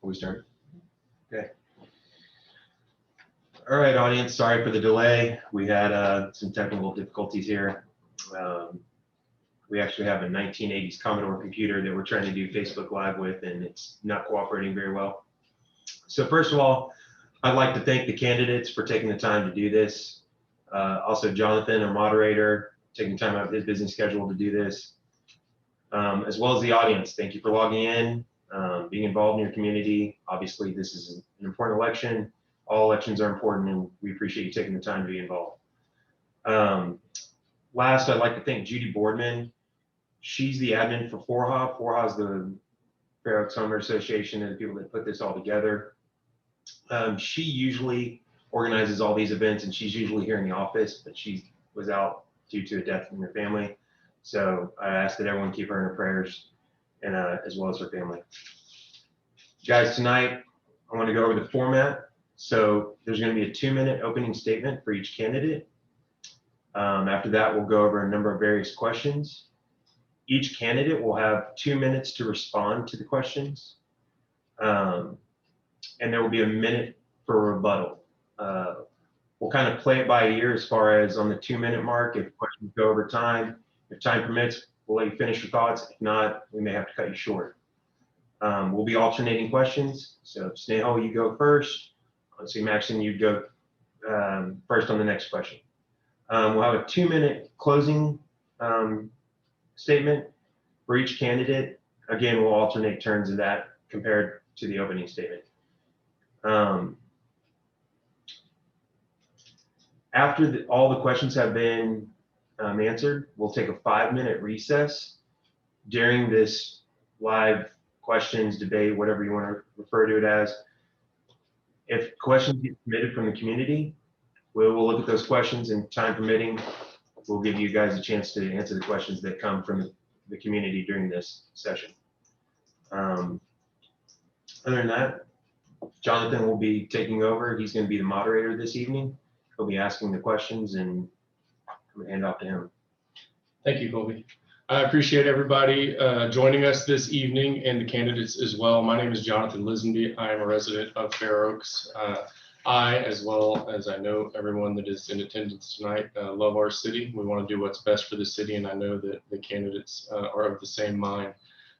We start? Okay. All right, audience, sorry for the delay. We had some technical difficulties here. We actually have a 1980s Commodore computer that we're trying to do Facebook Live with, and it's not cooperating very well. So first of all, I'd like to thank the candidates for taking the time to do this. Also, Jonathan, our moderator, taking time out of his busy schedule to do this, as well as the audience. Thank you for logging in, being involved in your community. Obviously, this is an important election. All elections are important, and we appreciate you taking the time to be involved. Last, I'd like to thank Judy Boardman. She's the admin for FORHA. FORHA is the Fair Oaks Homeowners Association and the people that put this all together. She usually organizes all these events, and she's usually here in the office, but she was out due to a death in her family. So I ask that everyone keep her in her prayers, and as well as her family. Guys, tonight I want to go over the format. So there's going to be a 2-minute opening statement for each candidate. After that, we'll go over a number of various questions. Each candidate will have 2 minutes to respond to the questions. And there will be a minute for rebuttal. We'll kind of play it by ear as far as on the 2-minute mark. If questions go over time, if time permits, we'll let you finish your thoughts. If not, we may have to cut you short. We'll be alternating questions. So Snehal, you go first. Let's see, Maxton, you'd go first on the next question. We'll have a 2-minute closing statement for each candidate. Again, we'll alternate turns of that compared to the opening statement. After all the questions have been answered, we'll take a 5-minute recess. During this live questions, debate, whatever you want to refer to it as, if questions get submitted from the community, we'll look at those questions, and time permitting, we'll give you guys a chance to answer the questions that come from the community during this session. Other than that, Jonathan will be taking over. He's going to be the moderator this evening. He'll be asking the questions, and I'm going to hand off to him. Thank you, Colby. I appreciate everybody joining us this evening, and the candidates as well. My name is Jonathan Lisenby. I am a resident of Fair Oaks. I, as well as I know everyone that is in attendance tonight, love our city. We want to do what's best for the city, and I know that the candidates are of the same mind.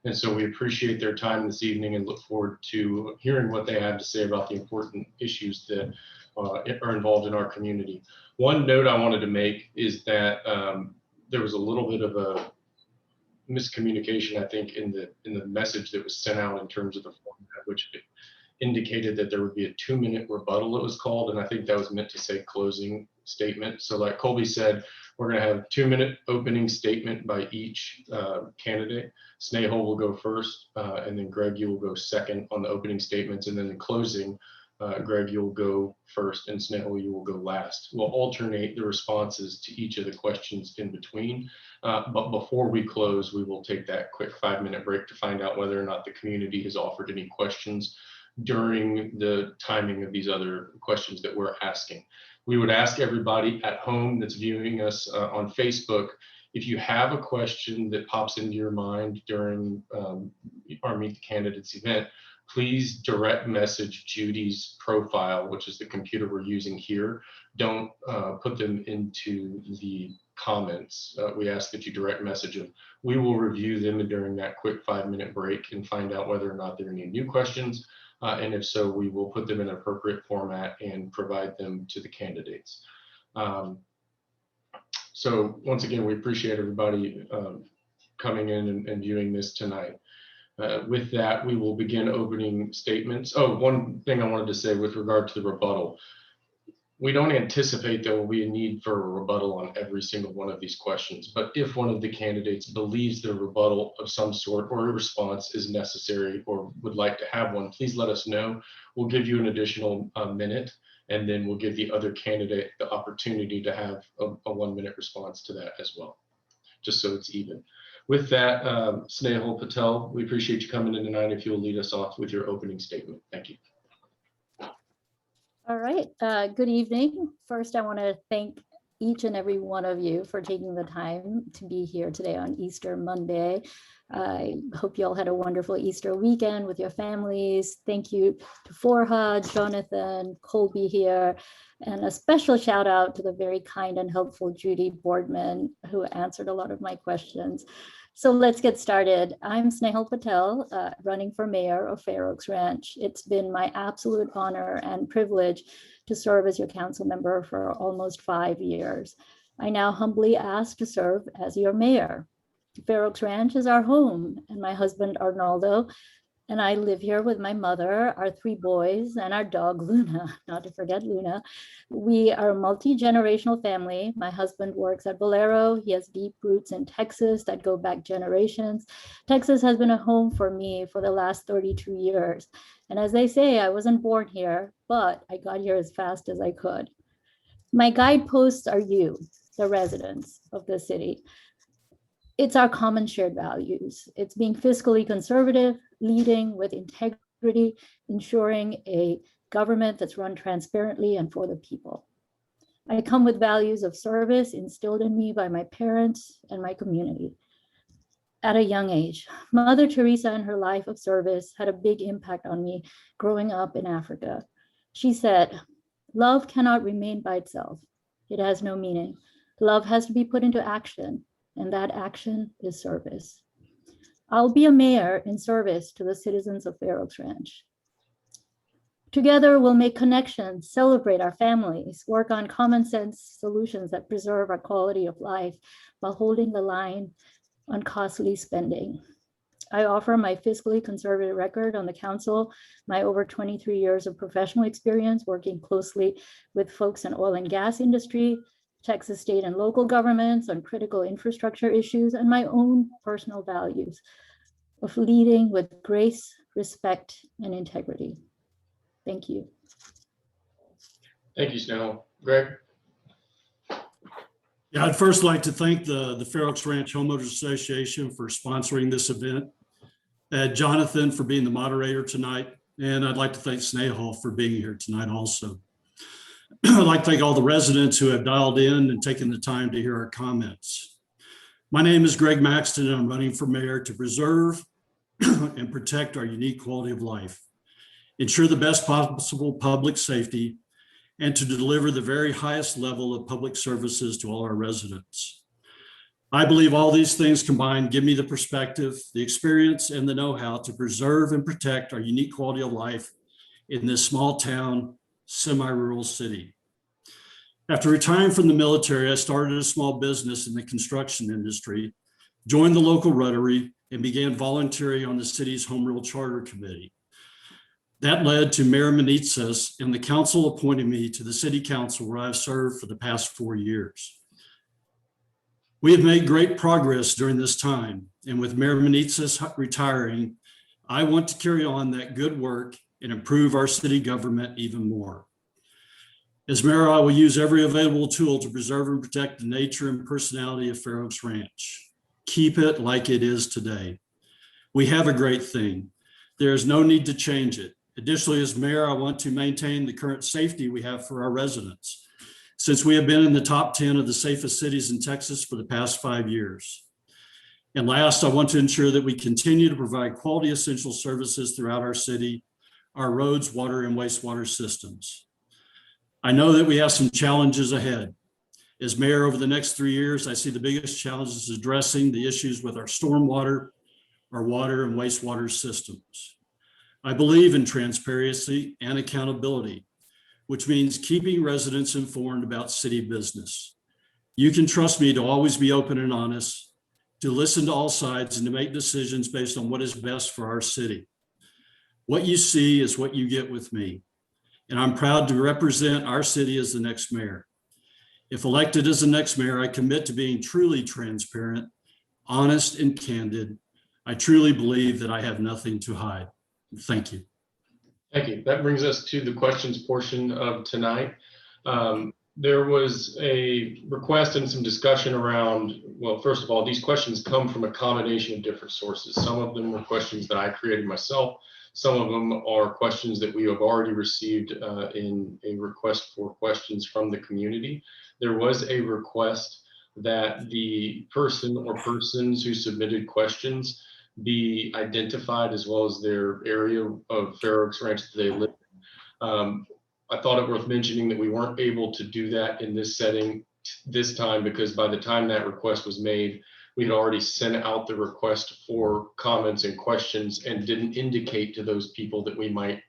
And so we appreciate their time this evening and look forward to hearing what they have to say about the important issues that are involved in our community. One note I wanted to make is that there was a little bit of a miscommunication, I think, in the message that was sent out in terms of the format, which indicated that there would be a 2-minute rebuttal, it was called, and I think that was meant to say closing statement. So like Colby said, we're going to have a 2-minute opening statement by each candidate. Snehal will go first, and then Greg, you will go second on the opening statements, and then in closing, Greg, you'll go first, and Snehal, you will go last. We'll alternate the responses to each of the questions in between, but before we close, we will take that quick 5-minute break to find out whether or not the community has offered any questions during the timing of these other questions that we're asking. We would ask everybody at home that's viewing us on Facebook, if you have a question that pops into your mind during our Meet the Candidates event, please direct message Judy's profile, which is the computer we're using here. Don't put them into the comments. We ask that you direct message them. We will review them during that quick 5-minute break and find out whether or not there are any new questions. And if so, we will put them in an appropriate format and provide them to the candidates. So once again, we appreciate everybody coming in and viewing this tonight. With that, we will begin opening statements. Oh, one thing I wanted to say with regard to the rebuttal. We don't anticipate there will be a need for a rebuttal on every single one of these questions, but if one of the candidates believes the rebuttal of some sort or a response is necessary or would like to have one, please let us know. We'll give you an additional minute, and then we'll give the other candidate the opportunity to have a 1-minute response to that as well, just so it's even. With that, Snehal Patel, we appreciate you coming in tonight. If you'll lead us off with your opening statement. Thank you. All right, good evening. First, I want to thank each and every one of you for taking the time to be here today on Easter Monday. I hope you all had a wonderful Easter weekend with your families. Thank you to Forha, Jonathan, Colby here, and a special shout out to the very kind and helpful Judy Boardman, who answered a lot of my questions. So let's get started. I'm Snehal Patel, running for mayor of Fair Oaks Ranch. It's been my absolute honor and privilege to serve as your council member for almost 5 years. I now humbly ask to serve as your mayor. Fair Oaks Ranch is our home, and my husband Arnaldo and I live here with my mother, our 3 boys, and our dog Luna, not to forget Luna. We are a multi-generational family. My husband works at Valero. He has deep roots in Texas that go back generations. Texas has been a home for me for the last 32 years. And as they say, I wasn't born here, but I got here as fast as I could. My guideposts are you, the residents of the city. It's our common shared values. It's being fiscally conservative, leading with integrity, ensuring a government that's run transparently and for the people. I come with values of service instilled in me by my parents and my community. At a young age, Mother Teresa and her life of service had a big impact on me growing up in Africa. She said, "Love cannot remain by itself. It has no meaning. Love has to be put into action, and that action is service." I'll be a mayor in service to the citizens of Fair Oaks Ranch. Together, we'll make connections, celebrate our families, work on common sense solutions that preserve our quality of life while holding the line on costly spending. I offer my fiscally conservative record on the council, my over 23 years of professional experience working closely with folks in oil and gas industry, Texas state and local governments on critical infrastructure issues, and my own personal values of leading with grace, respect, and integrity. Thank you. Thank you, Snell. Greg? Yeah, I'd first like to thank the Fair Oaks Ranch Homeowners Association for sponsoring this event, Jonathan for being the moderator tonight, and I'd like to thank Snehal for being here tonight also. I'd like to thank all the residents who have dialed in and taken the time to hear our comments. My name is Greg Maxton, and I'm running for mayor to preserve and protect our unique quality of life, ensure the best possible public safety, and to deliver the very highest level of public services to all our residents. I believe all these things combined give me the perspective, the experience, and the know-how to preserve and protect our unique quality of life in this small town, semi-rural city. After retiring from the military, I started a small business in the construction industry, joined the local Rotary, and began volunteering on the city's Home Rule Charter Committee. That led to Mayor Menezes, and the council appointed me to the city council, where I've served for the past 4 years. We have made great progress during this time, and with Mayor Menezes retiring, I want to carry on that good work and improve our city government even more. As mayor, I will use every available tool to preserve and protect the nature and personality of Fair Oaks Ranch. Keep it like it is today. We have a great thing. There is no need to change it. Additionally, as mayor, I want to maintain the current safety we have for our residents, since we have been in the top 10 of the safest cities in Texas for the past 5 years. And last, I want to ensure that we continue to provide quality essential services throughout our city, our roads, water, and wastewater systems. I know that we have some challenges ahead. As mayor, over the next 3 years, I see the biggest challenges addressing the issues with our stormwater, our water and wastewater systems. I believe in transparency and accountability, which means keeping residents informed about city business. You can trust me to always be open and honest, to listen to all sides, and to make decisions based on what is best for our city. What you see is what you get with me, and I'm proud to represent our city as the next mayor. If elected as the next mayor, I commit to being truly transparent, honest, and candid. I truly believe that I have nothing to hide. Thank you. Thank you. That brings us to the questions portion of tonight. There was a request and some discussion around, well, first of all, these questions come from a combination of different sources. Some of them were questions that I created myself. Some of them are questions that we have already received in a request for questions from the community. There was a request that the person or persons who submitted questions be identified as well as their area of Fair Oaks Ranch that they live in. I thought it worth mentioning that we weren't able to do that in this setting this time because by the time that request was made, we had already sent out the request for comments and questions and didn't indicate to those people that we might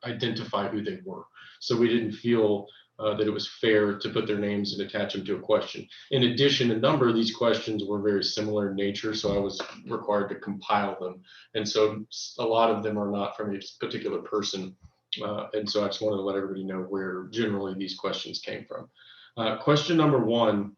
identify who they were. So we didn't feel that it was fair to put their names and attach them to a question. In addition, a number of these questions were very similar in nature, so I was required to compile them. And so a lot of them are not from a particular person. And so I just wanted to let everybody know where generally these questions came from. Question number one,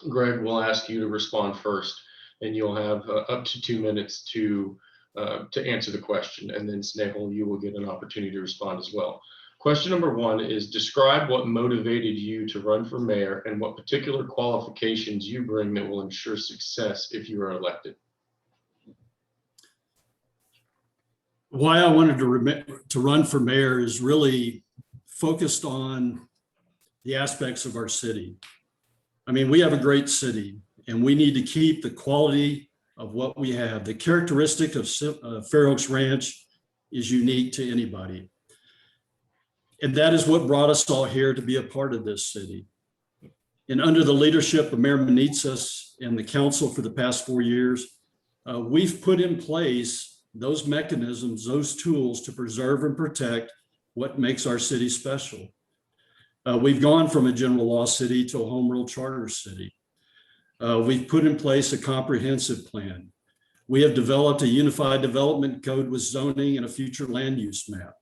Greg will ask you to respond first, and you'll have up to 2 minutes to answer the question. And then Snehal, you will get an opportunity to respond as well. Question number one is describe what motivated you to run for mayor and what particular qualifications you bring that will ensure success if you are elected. Why I wanted to run for mayor is really focused on the aspects of our city. I mean, we have a great city and we need to keep the quality of what we have. The characteristic of Fair Oaks Ranch is unique to anybody. And that is what brought us all here to be a part of this city. And under the leadership of Mayor Manitsas and the council for the past 4 years, we've put in place those mechanisms, those tools to preserve and protect what makes our city special. We've gone from a general law city to a home rule charter city. We've put in place a comprehensive plan. We have developed a unified development code with zoning and a future land use map.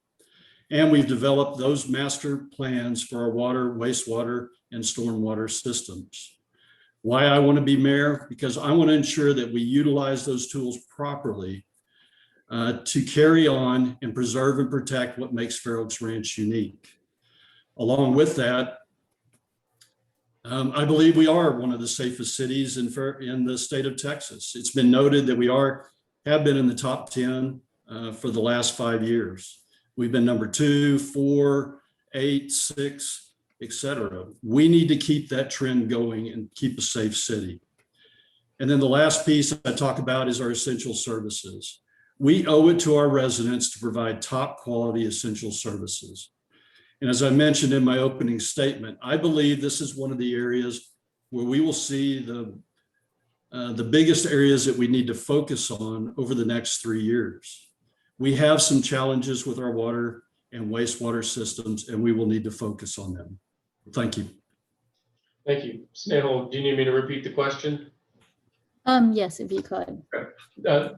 And we've developed those master plans for our water, wastewater, and stormwater systems. Why I want to be mayor? Because I want to ensure that we utilize those tools properly to carry on and preserve and protect what makes Fair Oaks Ranch unique. Along with that, I believe we are one of the safest cities in the state of Texas. It's been noted that we have been in the top 10 for the last 5 years. We've been number 2, 4, 8, 6, etc. We need to keep that trend going and keep a safe city. And then the last piece I talk about is our essential services. We owe it to our residents to provide top quality essential services. And as I mentioned in my opening statement, I believe this is one of the areas where we will see the biggest areas that we need to focus on over the next 3 years. We have some challenges with our water and wastewater systems, and we will need to focus on them. Thank you. Thank you. Snehal, do you need me to repeat the question? Yes, if you could.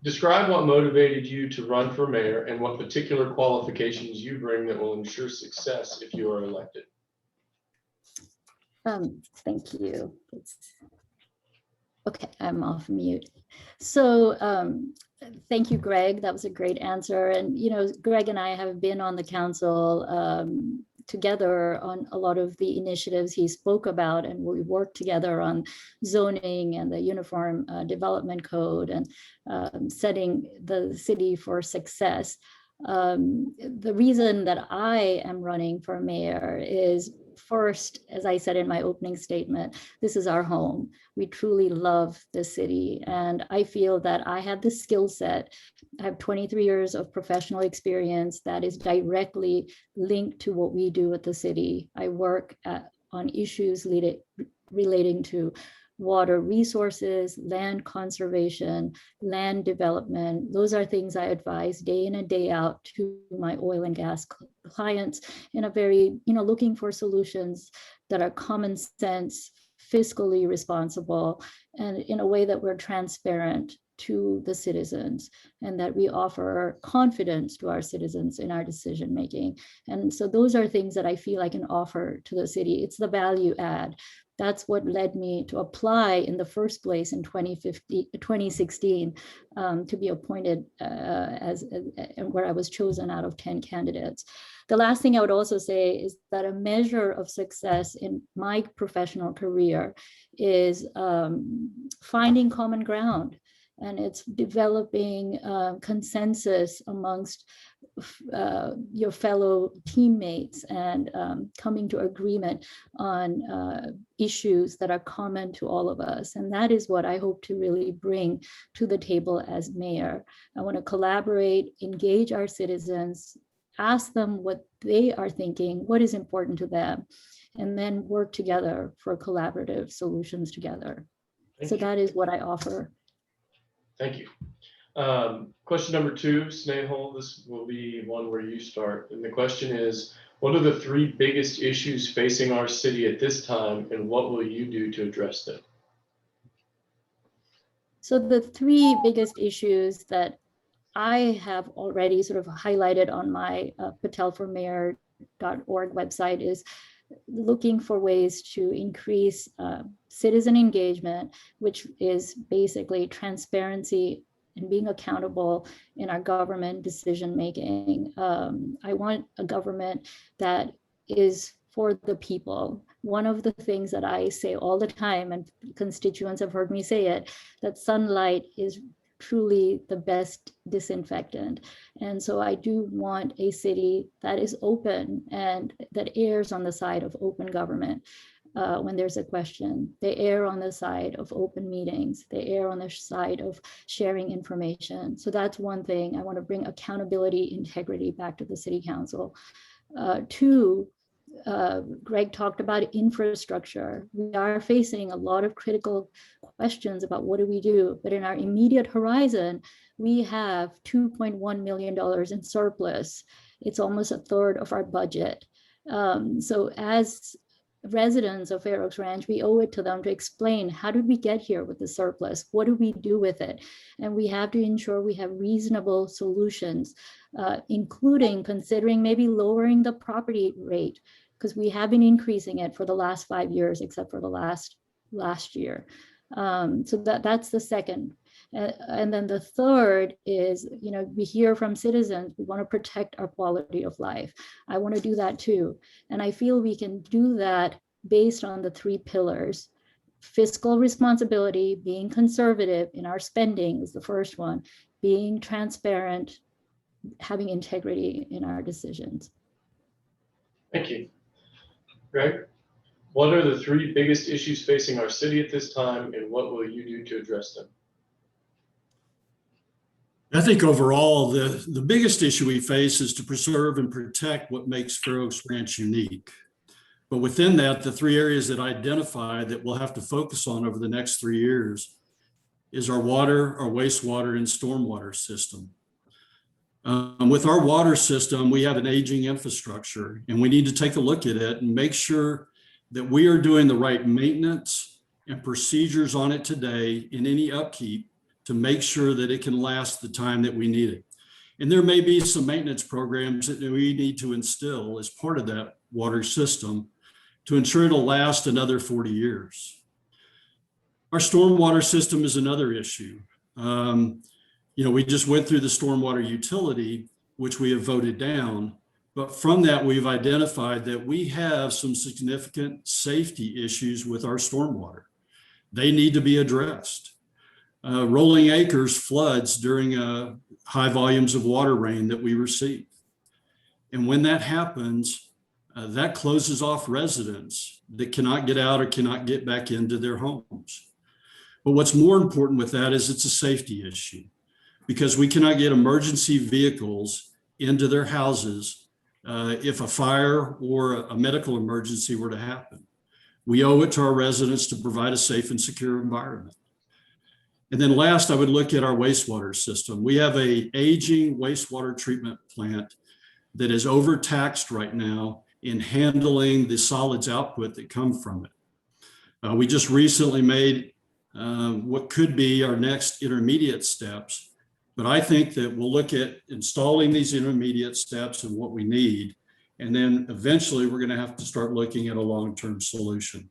Describe what motivated you to run for mayor and what particular qualifications you bring that will ensure success if you are elected. Thank you. Okay, I'm off mute. So thank you, Greg. That was a great answer. And, you know, Greg and I have been on the council together on a lot of the initiatives he spoke about, and we worked together on zoning and the Uniform Development Code and setting the city for success. The reason that I am running for mayor is, first, as I said in my opening statement, this is our home. We truly love the city. And I feel that I have the skill set. I have 23 years of professional experience that is directly linked to what we do at the city. I work on issues relating to water resources, land conservation, land development. Those are things I advise day in and day out to my oil and gas clients in a very, looking for solutions that are common sense, fiscally responsible, and in a way that we're transparent to the citizens, and that we offer confidence to our citizens in our decision making. And so those are things that I feel I can offer to the city. It's the value add. That's what led me to apply in the first place in 2016 to be appointed where I was chosen out of 10 candidates. The last thing I would also say is that a measure of success in my professional career is finding common ground. and it's developing consensus amongst your fellow teammates and coming to agreement on issues that are common to all of us. And that is what I hope to really bring to the table as mayor. I want to collaborate, engage our citizens, ask them what they are thinking, what is important to them, and then work together for collaborative solutions together. So that is what I offer. Thank you. Question number 2, Snehal, this will be one where you start. And the question is, what are the 3 biggest issues facing our city at this time, and what will you do to address them? So the 3 biggest issues that I have already sort of highlighted on my patelformayor.org website is looking for ways to increase citizen engagement, which is basically transparency and being accountable in our government decision making. I want a government that is for the people. One of the things that I say all the time, and constituents have heard me say it, that sunlight is truly the best disinfectant. And so I do want a city that is open and that errs on the side of open government. When there's a question, they err on the side of open meetings, they err on the side of sharing information. So that's one thing. I want to bring accountability, integrity back to the city council. 2, Greg talked about infrastructure. We are facing a lot of critical questions about what do we do, but in our immediate horizon, we have $2.1 million in surplus. It's almost a third of our budget. So as residents of Fair Oaks Ranch, we owe it to them to explain, how did we get here with the surplus? What do we do with it? And we have to ensure we have reasonable solutions, including considering maybe lowering the property rate, because we have been increasing it for the last 5 years, except for the last year. So that's the second. And then the third is, we hear from citizens, we want to protect our quality of life. I want to do that too. And I feel we can do that based on the 3 pillars. Fiscal responsibility, being conservative in our spending is the first one, being transparent, having integrity in our decisions. Thank you. Greg, what are the 3 biggest issues facing our city at this time, and what will you do to address them? I think overall, the biggest issue we face is to preserve and protect what makes Fair Oaks Ranch unique. But within that, the 3 areas that I identified that we'll have to focus on over the next 3 years is our water, our wastewater, and stormwater system. With our water system, we have an aging infrastructure, and we need to take a look at it and make sure that we are doing the right maintenance and procedures on it today in any upkeep to make sure that it can last the time that we need it. And there may be some maintenance programs that we need to instill as part of that water system to ensure it'll last another 40 years. Our stormwater system is another issue. We just went through the stormwater utility, which we have voted down. But from that, we've identified that we have some significant safety issues with our stormwater. They need to be addressed. Rolling Acres floods during high volumes of water rain that we receive. And when that happens, that closes off residents that cannot get out or cannot get back into their homes. But what's more important with that is it's a safety issue, because we cannot get emergency vehicles into their houses if a fire or a medical emergency were to happen. We owe it to our residents to provide a safe and secure environment. And then last, I would look at our wastewater system. We have an aging wastewater treatment plant that is overtaxed right now in handling the solids output that come from it. We just recently made what could be our next intermediate steps, but I think that we'll look at installing these intermediate steps and what we need, and then eventually we're going to have to start looking at a long-term solution.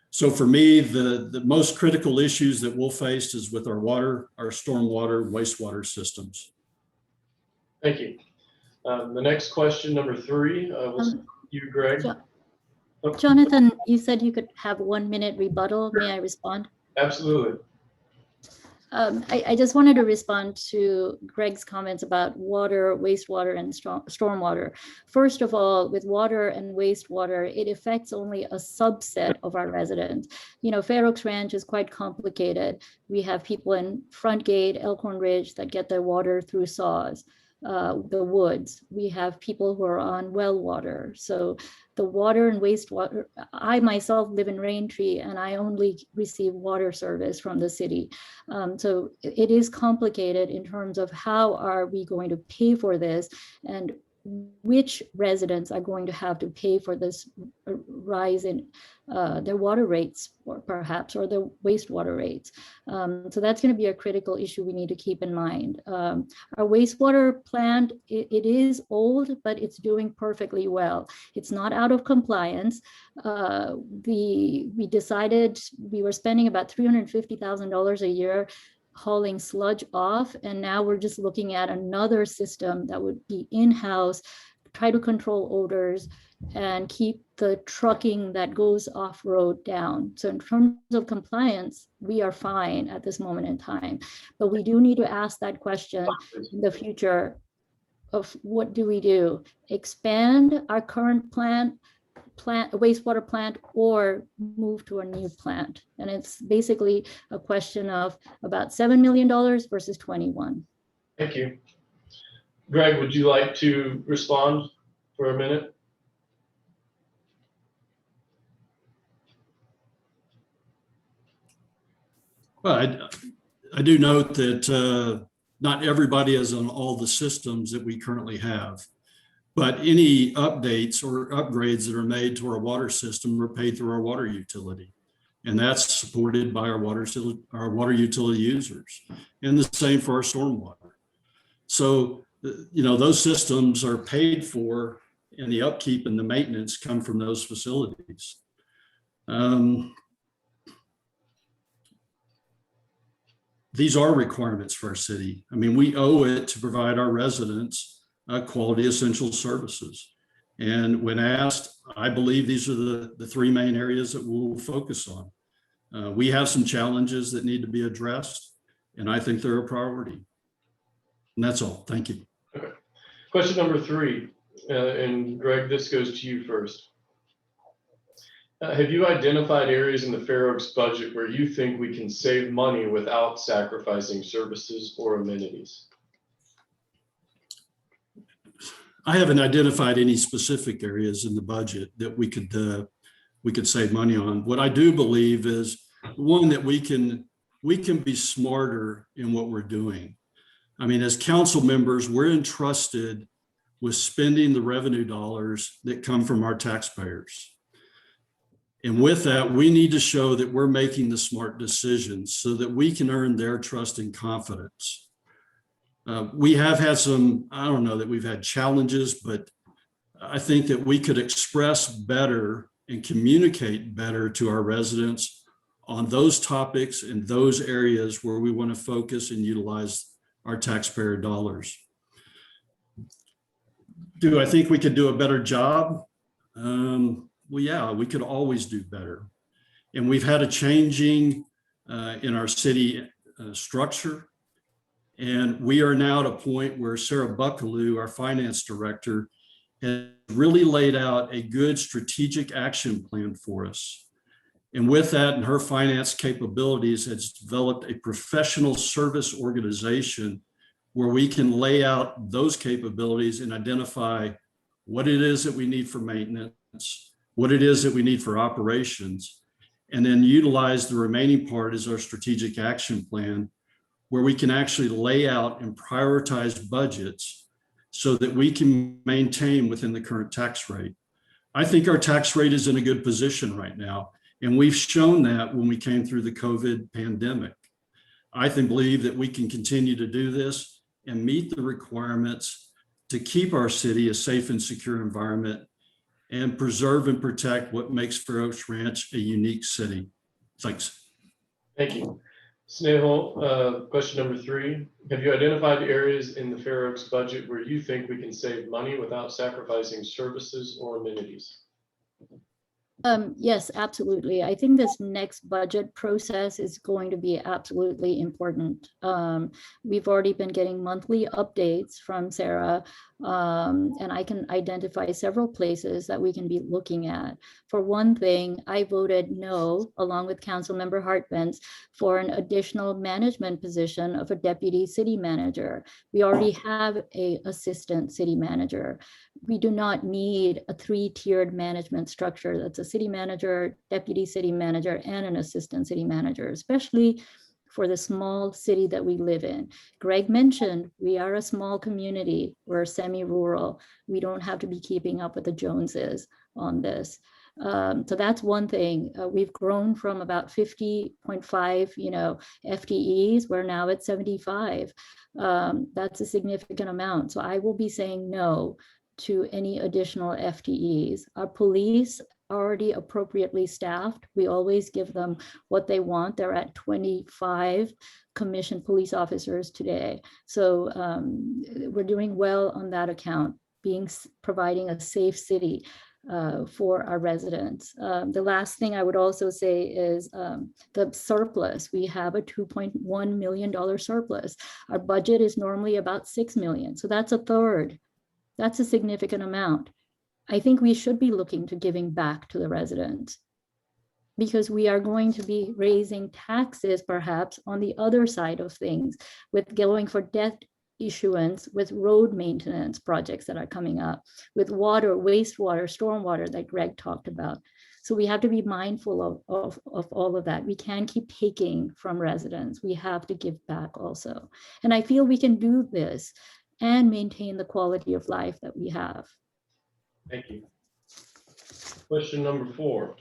So for me, the most critical issues that we'll face is with our water, our stormwater, wastewater systems. Thank you. The next question, number 3, was you, Greg. Jonathan, you said you could have 1 minute rebuttal. May I respond? Absolutely. I just wanted to respond to Greg's comments about water, wastewater, and stormwater. First of all, with water and wastewater, it affects only a subset of our residents. You know, Fair Oaks Ranch is quite complicated. We have people in Front Gate, Elkhorn Ridge that get their water through saws, the woods. We have people who are on well water. So the water and wastewater, I myself live in Raintree and I only receive water service from the city. So it is complicated in terms of how are we going to pay for this and which residents are going to have to pay for this rise in their water rates or perhaps, or the wastewater rates. So that's going to be a critical issue we need to keep in mind. Our wastewater plant, it is old, but it's doing perfectly well. It's not out of compliance. We decided we were spending about $350,000 a year hauling sludge off. And now we're just looking at another system that would be in-house, try to control odors and keep the trucking that goes off-road down. So in terms of compliance, we are fine at this moment in time, but we do need to ask that question in the future of what do we do? Expand our current wastewater plant or move to a new plant. And it's basically a question of about $7 million versus 21. Thank you. Greg, would you like to respond for a minute? Well, I do note that not everybody is on all the systems that we currently have. But any updates or upgrades that are made to our water system are paid through our water utility. And that's supported by our water utility users. And the same for our stormwater. So, you know, those systems are paid for and the upkeep and the maintenance come from those facilities. These are requirements for our city. I mean, we owe it to provide our residents quality essential services. And when asked, I believe these are the three main areas that we'll focus on. We have some challenges that need to be addressed, and I think they're a priority. And that's all. Thank you. Okay. Question number 3, and Greg, this goes to you first. Have you identified areas in the Fair Oaks budget where you think we can save money without sacrificing services or amenities? I haven't identified any specific areas in the budget that we could save money on. What I do believe is one, that we can be smarter in what we're doing. I mean, as council members, we're entrusted with spending the revenue dollars that come from our taxpayers. And with that, we need to show that we're making the smart decisions so that we can earn their trust and confidence. We have had some, I don't know that we've had challenges, but I think that we could express better and communicate better to our residents on those topics and those areas where we want to focus and utilize our taxpayer dollars. Do I think we could do a better job? Well, yeah, we could always do better. And we've had a changing in our city structure. And we are now at a point where Sarah Buckaloo, our finance director, has really laid out a good strategic action plan for us. And with that and her finance capabilities, has developed a professional service organization where we can lay out those capabilities and identify what it is that we need for maintenance, what it is that we need for operations, and then utilize the remaining part as our strategic action plan, where we can actually lay out and prioritize budgets so that we can maintain within the current tax rate. I think our tax rate is in a good position right now, and we've shown that when we came through the COVID pandemic. I believe that we can continue to do this and meet the requirements to keep our city a safe and secure environment and preserve and protect what makes Fair Oaks Ranch a unique city. Thanks. Thank you. Snehal, question number 3. Have you identified areas in the Fair Oaks budget where you think we can save money without sacrificing services or amenities? Yes, absolutely. I think this next budget process is going to be absolutely important. We've already been getting monthly updates from Sarah, and I can identify several places that we can be looking at. For one thing, I voted no, along with Councilmember Hartbentz, for an additional management position of a deputy city manager. We already have an assistant city manager. We do not need a three-tiered management structure that's a city manager, deputy city manager, and an assistant city manager, especially for the small city that we live in. Greg mentioned we are a small community. We're semi-rural. We don't have to be keeping up with the Joneses on this. So that's one thing. We've grown from about 50.5, FTEs. We're now at 75. That's a significant amount. So I will be saying no to any additional FTEs. Our police are already appropriately staffed. We always give them what they want. They're at 25 commissioned police officers today. So we're doing well on that account, providing a safe city for our residents. The last thing I would also say is the surplus. We have a $2.1 million surplus. Our budget is normally about $6 million. So that's a third. That's a significant amount. I think we should be looking to giving back to the residents because we are going to be raising taxes perhaps on the other side of things with going for debt issuance, with road maintenance projects that are coming up, with water, wastewater, stormwater that Greg talked about. So we have to be mindful of all of that. We can't keep taking from residents. We have to give back also. And I feel we can do this and maintain the quality of life that we have. Thank you. Question number 4.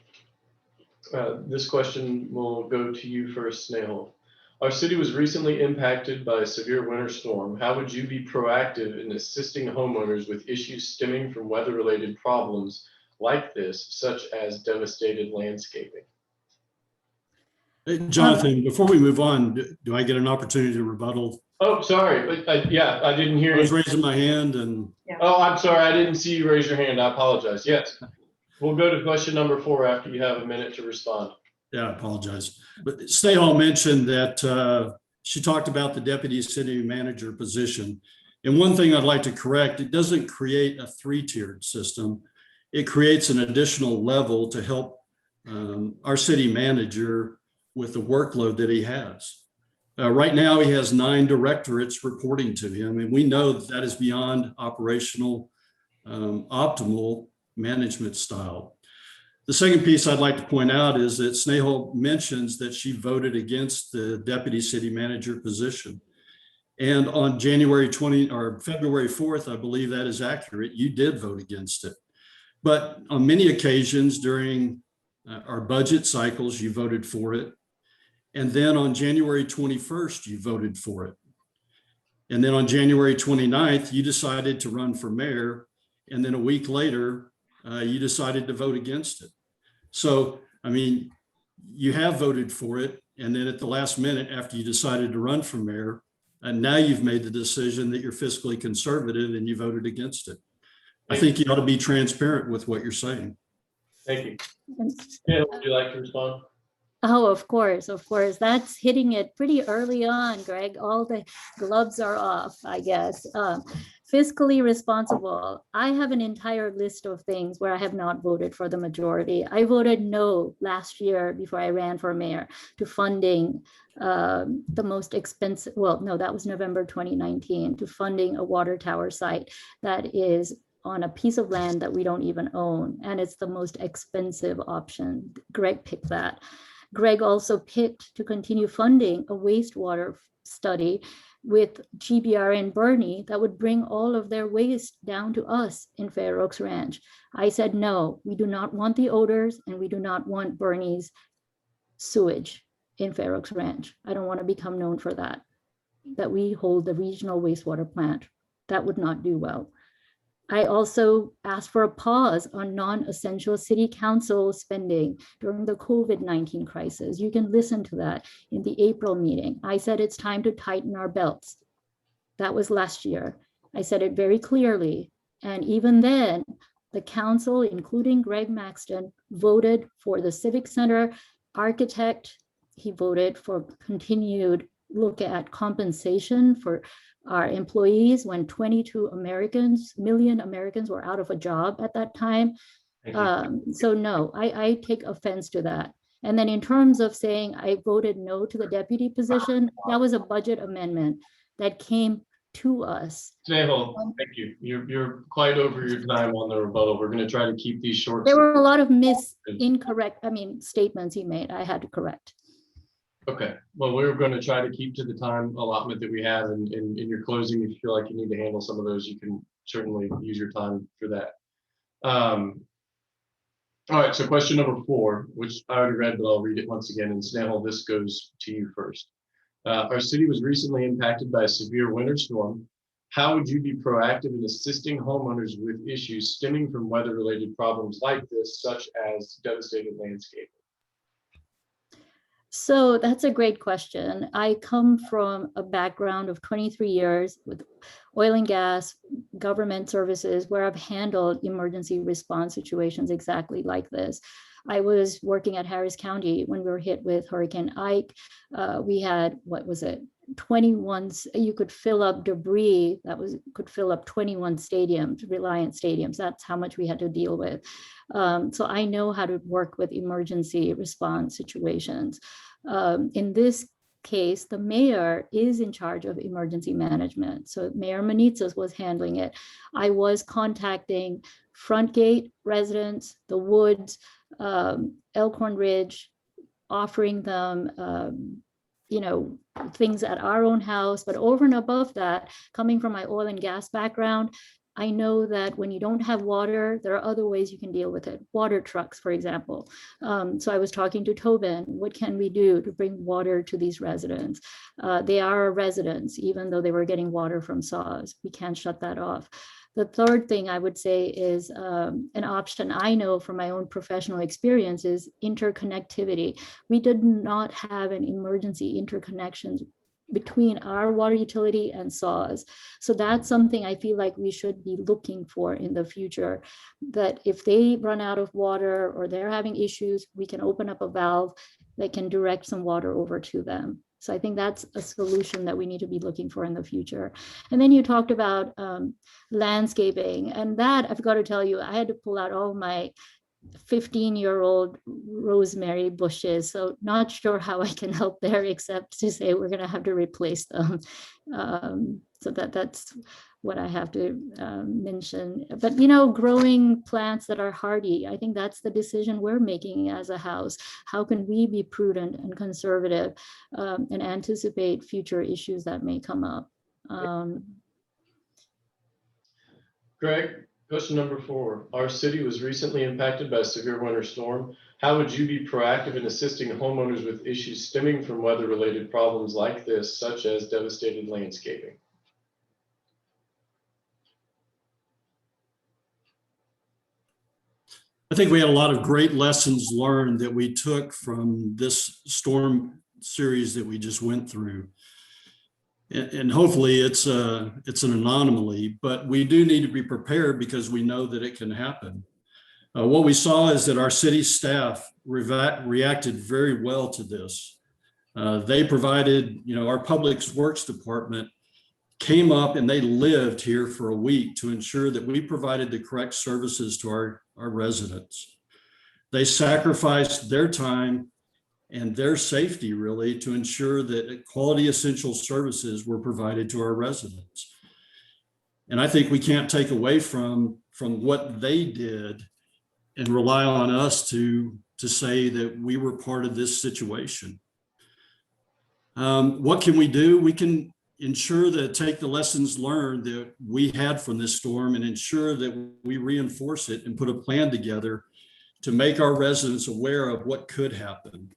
This question will go to you first, Snehal. Our city was recently impacted by a severe winter storm. How would you be proactive in assisting homeowners with issues stemming from weather-related problems like this, such as devastated landscaping? Hey, Jonathan, before we move on, do I get an opportunity to rebuttal? Oh, sorry. Yeah, I didn't hear I was you. raising my hand and Oh, I'm sorry. I didn't see you raise your hand. I apologize. Yes. We'll go to question number 4 after you have a minute to respond. yeah, I apologize. But Snehal mentioned that she talked about the deputy city manager position. And one thing I'd like to correct, it doesn't create a 3-tiered system. It creates an additional level to help our city manager with the workload that he has. Right now, he has 9 directorates reporting to him, and we know that is beyond operational, optimal management style. The second piece I'd like to point out is that Snehal mentions that she voted against the deputy city manager position. And on January 20 or February 4th, I believe that is accurate, you did vote against it. But on many occasions during our budget cycles, you voted for it. And then on January 21st, you voted for it. And then on January 29th, you decided to run for mayor. And then a week later, you decided to vote against it. So, I mean, you have voted for it. And then at the last minute, after you decided to run for mayor, and now you've made the decision that you're fiscally conservative and you voted against it. I think you ought to be transparent with what you're saying. Thank you. Yeah, would you like to respond? Oh, of course, of course. That's hitting it pretty early on, Greg. All the gloves are off, I guess. Fiscally responsible. I have an entire list of things where I have not voted for the majority. I voted no last year before I ran for mayor to funding the most expensive, well, no, that was November 2019, to funding a water tower site that is on a piece of land that we don't even own. And it's the most expensive option. Greg picked that. Greg also picked to continue funding a wastewater study with GBR and Borne that would bring all of their waste down to us in Fair Oaks Ranch. I said, no, we do not want the odors and we do not want Borne's sewage in Fair Oaks Ranch. I don't want to become known for that we hold the regional wastewater plant. That would not do well. I also asked for a pause on non-essential city council spending during the COVID-19 crisis. You can listen to that in the April meeting. I said it's time to tighten our belts. That was last year. I said it very clearly. And even then, the council, including Greg Maxton, voted for the Civic Center architect. He voted for continued look at compensation for our employees when 22 million Americans were out of a job at that time. Thank you. So no, I take offense to that. And then in terms of saying I voted no to the deputy position, that was a budget amendment that came to us. Snehal, thank you. You're quite over your time on the rebuttal. We're going to try to keep these short. There were a lot of incorrect statements he made. I had to correct. Okay, well, we're going to try to keep to the time allotment that we have, and in your closing, if you feel like you need to handle some of those, you can certainly use your time for that. All right, so question number 4, which I already read, but I'll read it once again. And Snehal, this goes to you first. Our city was recently impacted by a severe winter storm. How would you be proactive in assisting homeowners with issues stemming from weather-related problems like this, such as devastated landscaping? So that's a great question. I come from a background of 23 years with oil and gas, government services, where I've handled emergency response situations exactly like this. I was working at Harris County when we were hit with Hurricane Ike. We had, 21, you could fill up debris could fill up 21 stadiums, Reliant stadiums. That's how much we had to deal with. So I know how to work with emergency response situations. In this case, the mayor is in charge of emergency management. So Mayor Manitzas was handling it. I was contacting Front Gate residents, the Woods, Elkhorn Ridge, offering them things at our own house. But over and above that, coming from my oil and gas background, I know that when you don't have water, there are other ways you can deal with it. Water trucks, for example. So I was talking to Tobin, what can we do to bring water to these residents? They are residents, even though they were getting water from SAWS. We can't shut that off. The third thing I would say is an option I know from my own professional experience is interconnectivity. We did not have an emergency interconnection between our water utility and SAWS. So that's something I feel like we should be looking for in the future, that if they run out of water or they're having issues, we can open up a valve that can direct some water over to them. So I think that's a solution that we need to be looking for in the future. And then you talked about landscaping, and that I've got to tell you, I had to pull out all my 15-year-old rosemary bushes. So not sure how I can help there, except to say we're going to have to replace them. So that's what I have to mention. But, growing plants that are hardy, I think that's the decision we're making as a house. How can we be prudent and conservative and anticipate future issues that may come up? Greg, question number 4. Our city was recently impacted by a severe winter storm. How would you be proactive in assisting homeowners with issues stemming from weather-related problems like this, such as devastated landscaping? I think we had a lot of great lessons learned that we took from this storm series that we just went through. And hopefully it's an anomaly, but we do need to be prepared because we know that it can happen. What we saw is that our city staff reacted very well to this. They provided, our Public Works Department came up and they lived here for a week to ensure that we provided the correct services to our residents. They sacrificed their time and their safety really to ensure that quality essential services were provided to our residents. And I think we can't take away from what they did and rely on us to say that we were part of this situation. What can we do? We can ensure that take the lessons learned that we had from this storm and ensure that we reinforce it and put a plan together to make our residents aware of what could happen.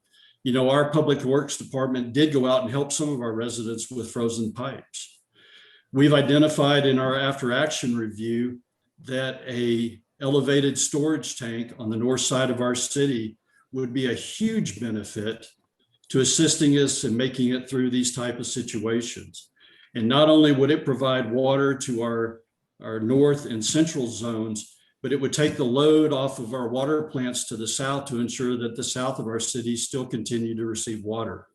Our Public Works Department did go out and help some of our residents with frozen pipes. We've identified in our after action review that a elevated storage tank on the north side of our city would be a huge benefit to assisting us in making it through these type of situations. And not only would it provide water to our north and central zones, but it would take the load off of our water plants to the south to ensure that the south of our city still continue to receive water.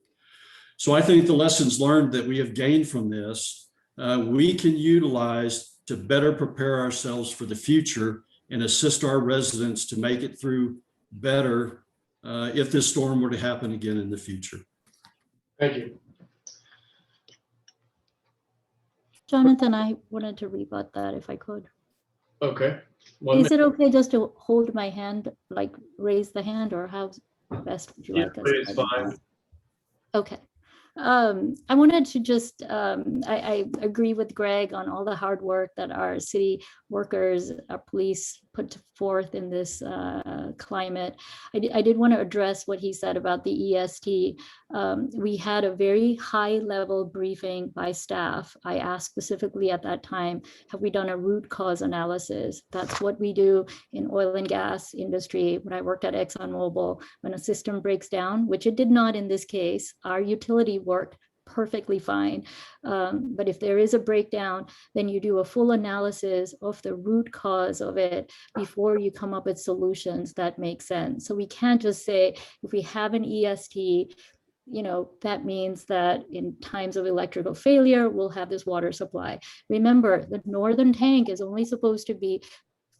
So I think the lessons learned that we have gained from this, we can utilize to better prepare ourselves for the future and assist our residents to make it through better if this storm were to happen again in the future. Thank you. Jonathan, I wanted to rebut that if I could. Okay. Is it okay just to hold my hand, like raise the hand, or how best would you like us? It's fine. Okay. I wanted to just, I agree with Greg on all the hard work that our city workers, our police put forth in this climate. I did want to address what he said about the EST. We had a very high level briefing by staff. I asked specifically at that time, have we done a root cause analysis? That's what we do in oil and gas industry. When I worked at ExxonMobil, when a system breaks down, which it did not in this case, our utility worked perfectly fine. But if there is a breakdown, then you do a full analysis of the root cause of it before you come up with solutions that make sense. So we can't just say, if we have an EST, that means that in times of electrical failure, we'll have this water supply. Remember, the northern tank is only supposed to be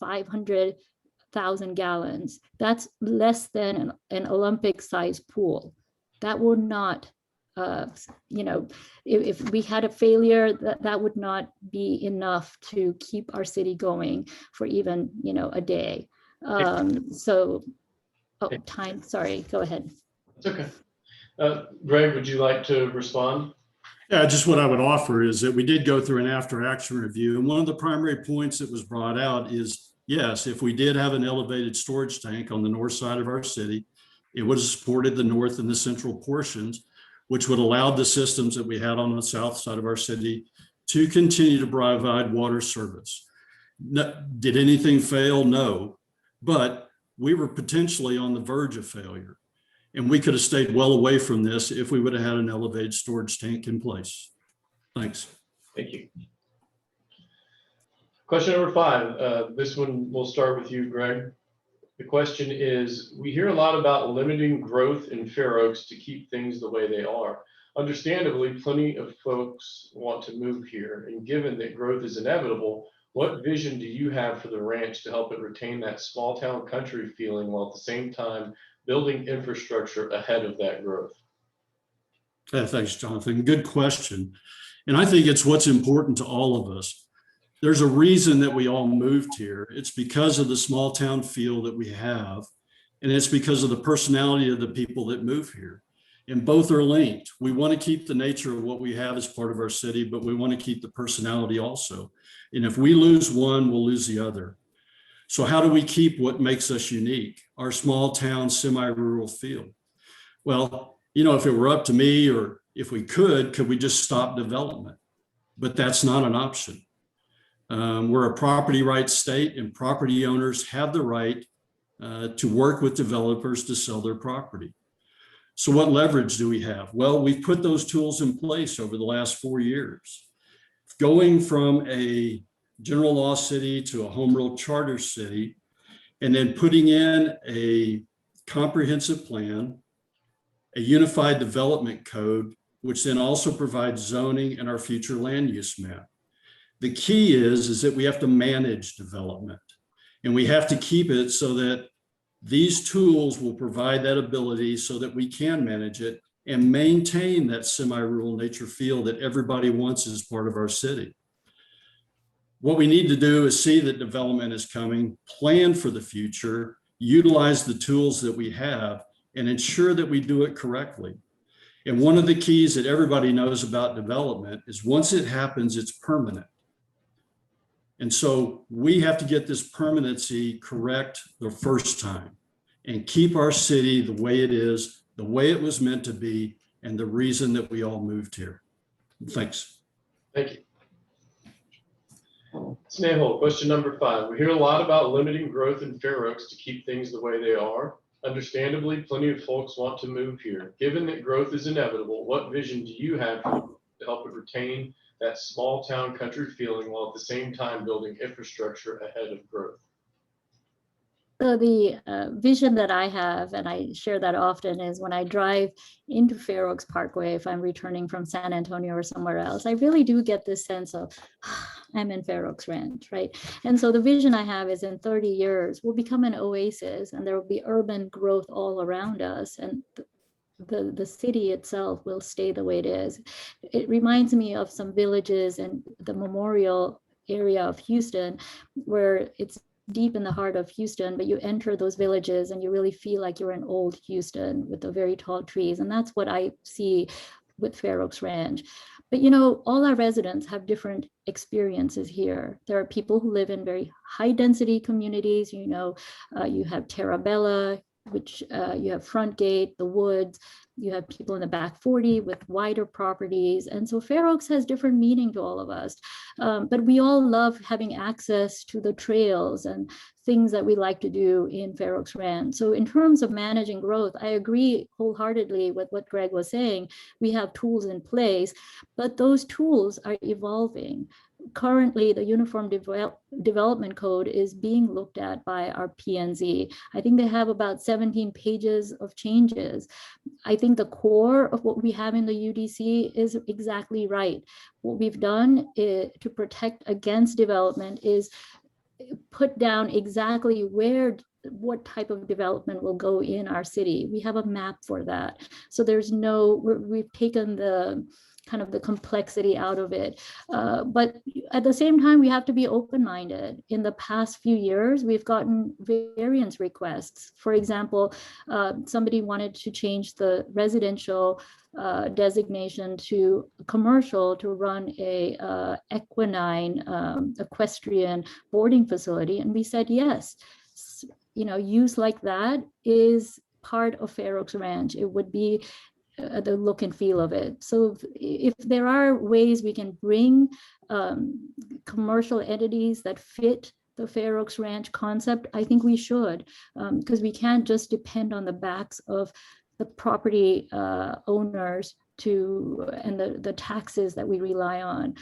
500,000 gallons. That's less than an Olympic-sized pool. That would not, if we had a failure, that would not be enough to keep our city going for even, a day. Time, sorry, go ahead. It's okay. Greg, would you like to respond? Yeah, just what I would offer is that we did go through an after action review. And one of the primary points that was brought out is, yes, if we did have an elevated storage tank on the north side of our city, it would have supported the north and the central portions, which would allow the systems that we had on the south side of our city to continue to provide water service. Did anything fail? No, but we were potentially on the verge of failure. And we could have stayed well away from this if we would have had an elevated storage tank in place. Thanks. Thank you. Question number 5. This one will start with you, Greg. The question is, we hear a lot about limiting growth in Fair Oaks to keep things the way they are. Understandably, plenty of folks want to move here. And given that growth is inevitable, what vision do you have for the ranch to help it retain that small town country feeling while at the same time building infrastructure ahead of that growth? Thanks, Jonathan. Good question. And I think it's what's important to all of us. There's a reason that we all moved here. It's because of the small town feel that we have, and it's because of the personality of the people that move here. And both are linked. We want to keep the nature of what we have as part of our city, but we want to keep the personality also. And if we lose one, we'll lose the other. So how do we keep what makes us unique, our small town, semi-rural feel? Well, if it were up to me, or if we could we just stop development? But that's not an option. We're a property rights state, and property owners have the right to work with developers to sell their property. So what leverage do we have? Well, we've put those tools in place over the last 4 years. Going from a general law city to a home rule charter city, and then putting in a comprehensive plan, a unified development code, which then also provides zoning and our future land use map. The key is that we have to manage development, and we have to keep it so that these tools will provide that ability so that we can manage it and maintain that semi-rural nature feel that everybody wants as part of our city. What we need to do is see that development is coming, plan for the future, utilize the tools that we have, and ensure that we do it correctly. And one of the keys that everybody knows about development is once it happens, it's permanent. And so we have to get this permanency correct the first time and keep our city the way it is, the way it was meant to be, and the reason that we all moved here. Thanks. Thank you. Snehal, question number 5. We hear a lot about limiting growth in Fair Oaks to keep things the way they are. Understandably, plenty of folks want to move here. Given that growth is inevitable, what vision do you have to help it retain that small town country feeling while at the same time building infrastructure ahead of growth? So the vision that I have, and I share that often, is when I drive into Fair Oaks Parkway, if I'm returning from San Antonio or somewhere else, I really do get this sense of, I'm in Fair Oaks Ranch, right? And so the vision I have is in 30 years, we'll become an oasis and there will be urban growth all around us. And the city itself will stay the way it is. It reminds me of some villages in the Memorial area of Houston, where it's deep in the heart of Houston, but you enter those villages and you really feel like you're in old Houston with the very tall trees. And that's what I see with Fair Oaks Ranch. But you know, all our residents have different experiences here. There are people who live in very high density communities. You know, you have Terra Bella, which you have Front Gate, the Woods, you have people in the back 40 with wider properties. And so Fair Oaks has different meaning to all of us. But we all love having access to the trails and things that we like to do in Fair Oaks Ranch. So in terms of managing growth, I agree wholeheartedly with what Greg was saying. We have tools in place, but those tools are evolving. Currently, the Uniform Development Code is being looked at by our PNZ. I think they have about 17 pages of changes. I think the core of what we have in the UDC is exactly right. What we've done to protect against development is put down exactly what type of development will go in our city. We have a map for that. So we've taken the kind of the complexity out of it. But at the same time, we have to be open-minded. In the past few years, we've gotten variance requests. For example, somebody wanted to change the residential designation to commercial to run a equine equestrian boarding facility. And we said, yes, you know, use like that is part of Fair Oaks Ranch. It would be the look and feel of it. So if there are ways we can bring commercial entities that fit the Fair Oaks Ranch concept, I think we should, because we can't just depend on the backs of the property owners and the taxes that we rely on.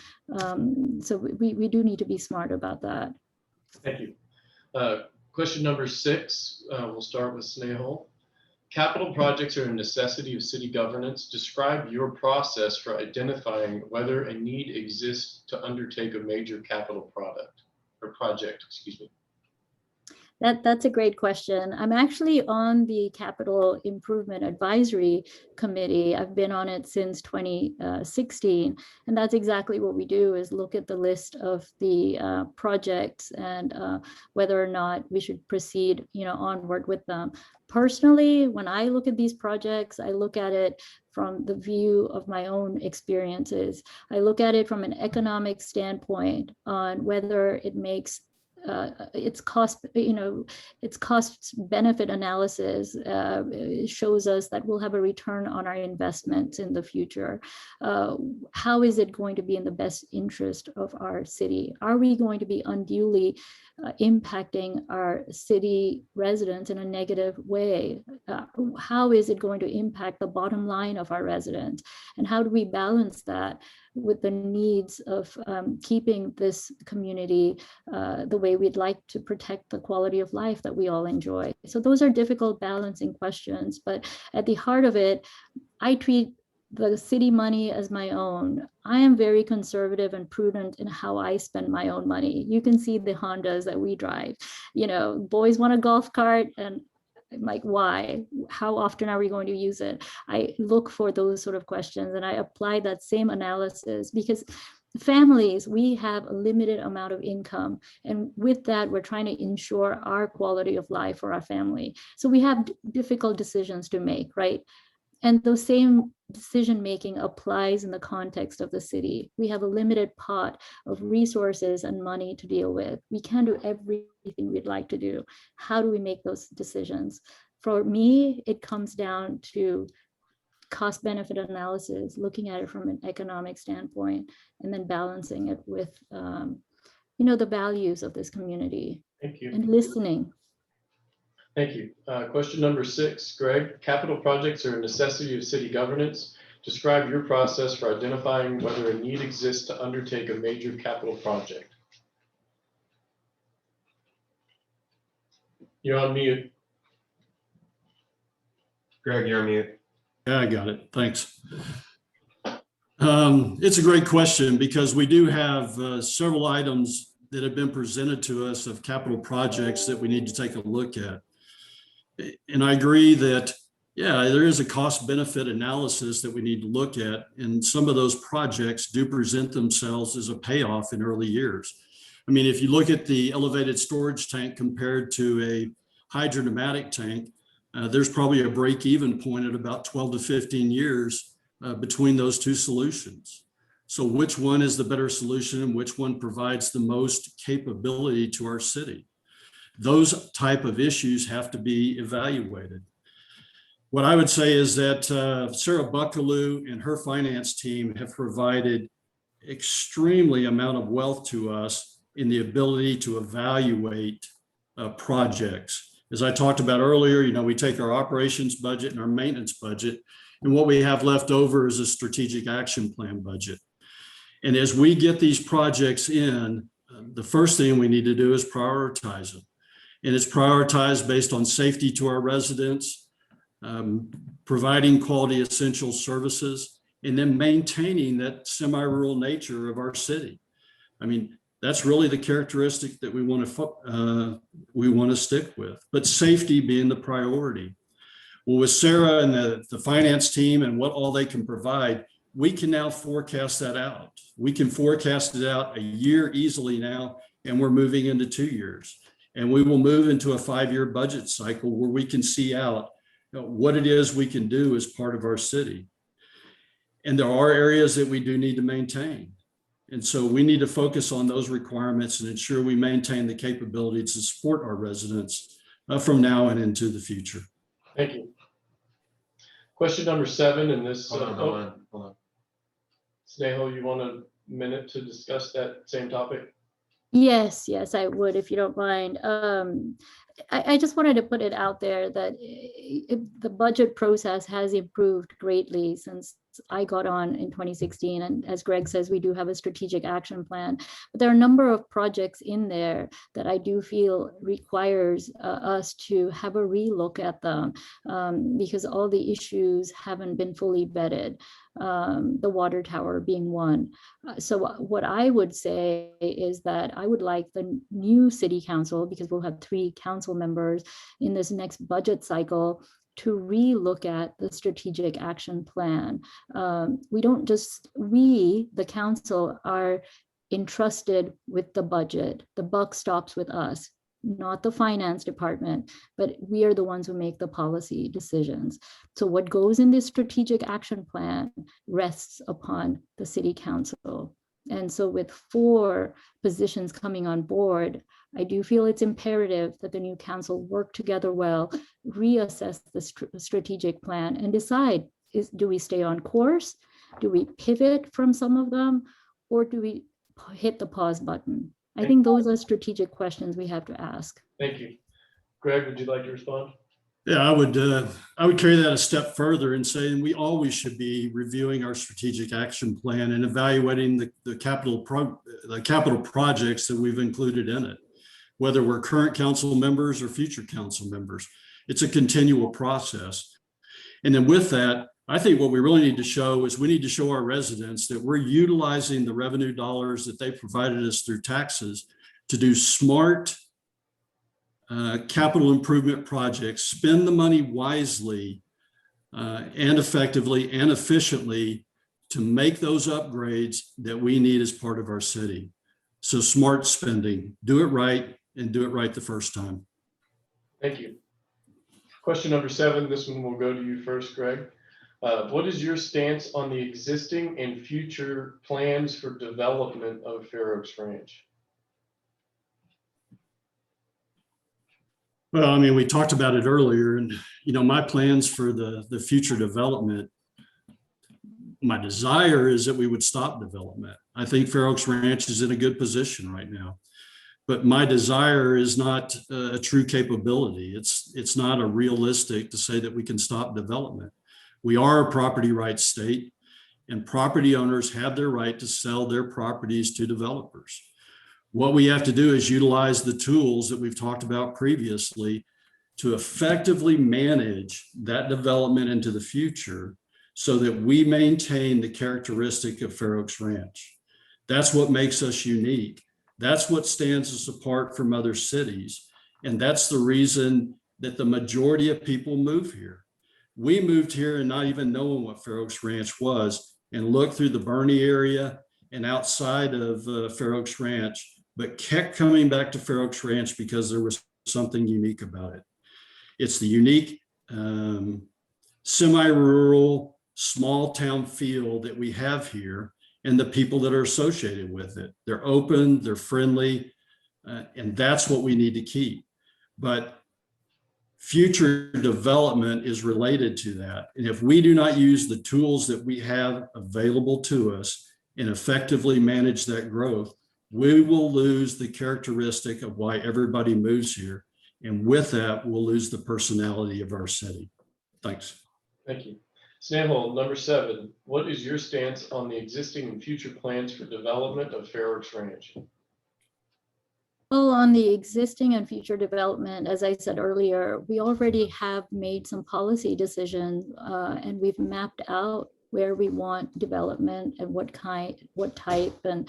So we do need to be smart about that. Thank you. Question number 6, we'll start with Snehal. Capital projects are a necessity of city governance. Describe your process for identifying whether a need exists to undertake a major capital project, excuse me. That's a great question. I'm actually on the Capital Improvement Advisory Committee. I've been on it since 2016, and that's exactly what we do, is look at the list of the projects and whether or not we should proceed, you know, onward with them. Personally, when I look at these projects, I look at it from the view of my own experiences. I look at it from an economic standpoint on whether it makes its cost benefit analysis shows us that we'll have a return on our investments in the future. How is it going to be in the best interest of our city? Are we going to be unduly impacting our city residents in a negative way? How is it going to impact the bottom line of our residents? And how do we balance that with the needs of keeping this community the way we'd like to protect the quality of life that we all enjoy? So those are difficult balancing questions, but at the heart of it, I treat the city money as my own. I am very conservative and prudent in how I spend my own money. You can see the Hondas that we drive. You know, boys want a golf cart, and I'm like, why? How often are we going to use it? I look for those sort of questions, and I apply that same analysis, because families, we have a limited amount of income. And with that, we're trying to ensure our quality of life for our family. So we have difficult decisions to make, right? And those same decision-making applies in the context of the city. We have a limited pot of resources and money to deal with. We can't do everything we'd like to do. How do we make those decisions? For me, it comes down to cost-benefit analysis, looking at it from an economic standpoint, and then balancing it with, you know, the values of this community. Thank you. And listening. Thank you. Question number 6, Greg. Capital projects are a necessity of city governance. Describe your process for identifying whether a need exists to undertake a major capital project. You're on mute. Greg, you're on mute. Yeah, I got it. Thanks. It's a great question because we do have several items that have been presented to us of capital projects that we need to take a look at. And I agree that, yeah, there is a cost benefit analysis that we need to look at. And some of those projects do present themselves as a payoff in early years. I mean, if you look at the elevated storage tank compared to a hydrodynamic tank, there's probably a break-even point at about 12 to 15 years between those two solutions. So which one is the better solution and which one provides the most capability to our city? Those type of issues have to be evaluated. What I would say is that Sarah Buckaloo and her finance team have provided extremely amount of wealth to us in the ability to evaluate projects. As I talked about earlier, we take our operations budget and our maintenance budget, and what we have left over is a strategic action plan budget. And as we get these projects in, the first thing we need to do is prioritize them. And it's prioritized based on safety to our residents, providing quality essential services, and then maintaining that semi-rural nature of our city. I mean, that's really the characteristic that we want to stick with, but safety being the priority. Well, with Sarah and the finance team and what all they can provide, we can now forecast that out. We can forecast it out a year easily now, and we're moving into 2 years. And we will move into a 5-year budget cycle where we can see out what it is we can do as part of our city. And there are areas that we do need to maintain. And so we need to focus on those requirements and ensure we maintain the capability to support our residents from now and into the future. Thank you. Question number 7, and this. Hold on. Snehal, you want a minute to discuss that same topic? Yes, I would, if you don't mind. I just wanted to put it out there that the budget process has improved greatly since I got on in 2016. And as Greg says, we do have a strategic action plan. But there are a number of projects in there that I do feel requires us to have a relook at them because all the issues haven't been fully vetted. The water tower being one. So what I would say is that I would like the new city council, because we'll have 3 council members in this next budget cycle, to relook at the strategic action plan. We, the council, are entrusted with the budget. The buck stops with us, not the finance department, but we are the ones who make the policy decisions. So what goes in this strategic action plan rests upon the city council. And so with 4 positions coming on board, I do feel it's imperative that the new council work together well, reassess the strategic plan and decide, do we stay on course? Do we pivot from some of them? Or do we hit the pause button? I think those are strategic questions we have to ask. Thank you. Greg, would you like to respond? Yeah, I would carry that a step further and say we always should be reviewing our strategic action plan and evaluating the capital projects that we've included in it, whether we're current council members or future council members. It's a continual process. And then with that, I think what we really need to show is we need to show our residents that we're utilizing the revenue dollars that they provided us through taxes to do smart capital improvement projects, spend the money wisely and effectively and efficiently to make those upgrades that we need as part of our city. So smart spending, do it right and do it right the first time. Thank you. Question number 7, this one will go to you first, Greg. What is your stance on the existing and future plans for development of Fair Oaks Ranch? Well, I mean, we talked about it earlier, and my plans for the future development, my desire is that we would stop development. I think Fair Oaks Ranch is in a good position right now, but my desire is not a true capability. It's not a realistic to say that we can stop development. We are a property rights state, and property owners have their right to sell their properties to developers. What we have to do is utilize the tools that we've talked about previously to effectively manage that development into the future so that we maintain the characteristic of Fair Oaks Ranch. That's what makes us unique. That's what stands us apart from other cities. And that's the reason that the majority of people move here. We moved here and not even knowing what Fair Oaks Ranch was, and looked through the Borne area and outside of Fair Oaks Ranch, but kept coming back to Fair Oaks Ranch because there was something unique about it. It's the unique semi-rural, small town feel that we have here, and the people that are associated with it. They're open, they're friendly, and that's what we need to keep. But future development is related to that. And if we do not use the tools that we have available to us and effectively manage that growth, we will lose the characteristic of why everybody moves here. And with that, we'll lose the personality of our city. Thanks. Thank you. Snehal, number 7, what is your stance on the existing and future plans for development of Fair Oaks Ranch? Well, on the existing and future development, as I said earlier, we already have made some policy decisions and we've mapped out where we want development and what type. And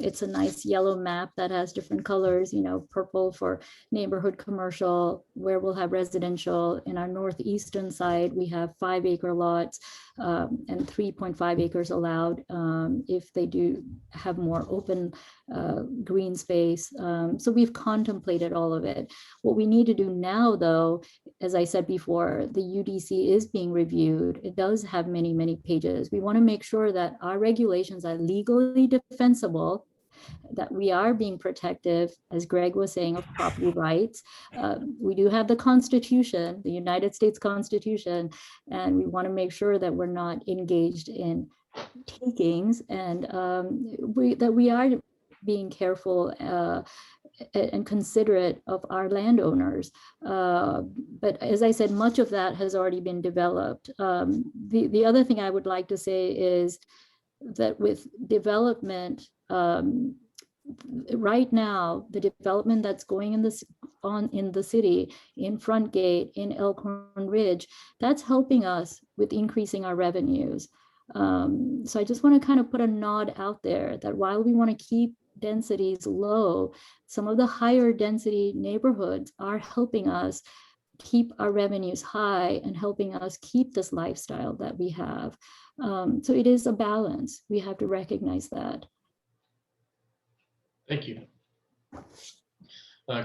it's a nice yellow map that has different colors, purple for neighborhood commercial, where we'll have residential. In our northeastern side, we have 5-acre lots and 3.5 acres allowed if they do have more open green space. So we've contemplated all of it. What we need to do now, though, as I said before, the UDC is being reviewed. It does have many, many pages. We want to make sure that our regulations are legally defensible, that we are being protective, as Greg was saying, of property rights. We do have the Constitution, the United States Constitution, and we want to make sure that we're not engaged in takings, and that we are being careful and considerate of our landowners. But as I said, much of that has already been developed. The other thing I would like to say is that with development, right now, the development that's going in the city, in Front Gate, in Elkhorn Ridge, that's helping us with increasing our revenues. So I just want to kind of put a nod out there that while we want to keep densities low, some of the higher density neighborhoods are helping us keep our revenues high and helping us keep this lifestyle that we have. So it is a balance. We have to recognize that. Thank you.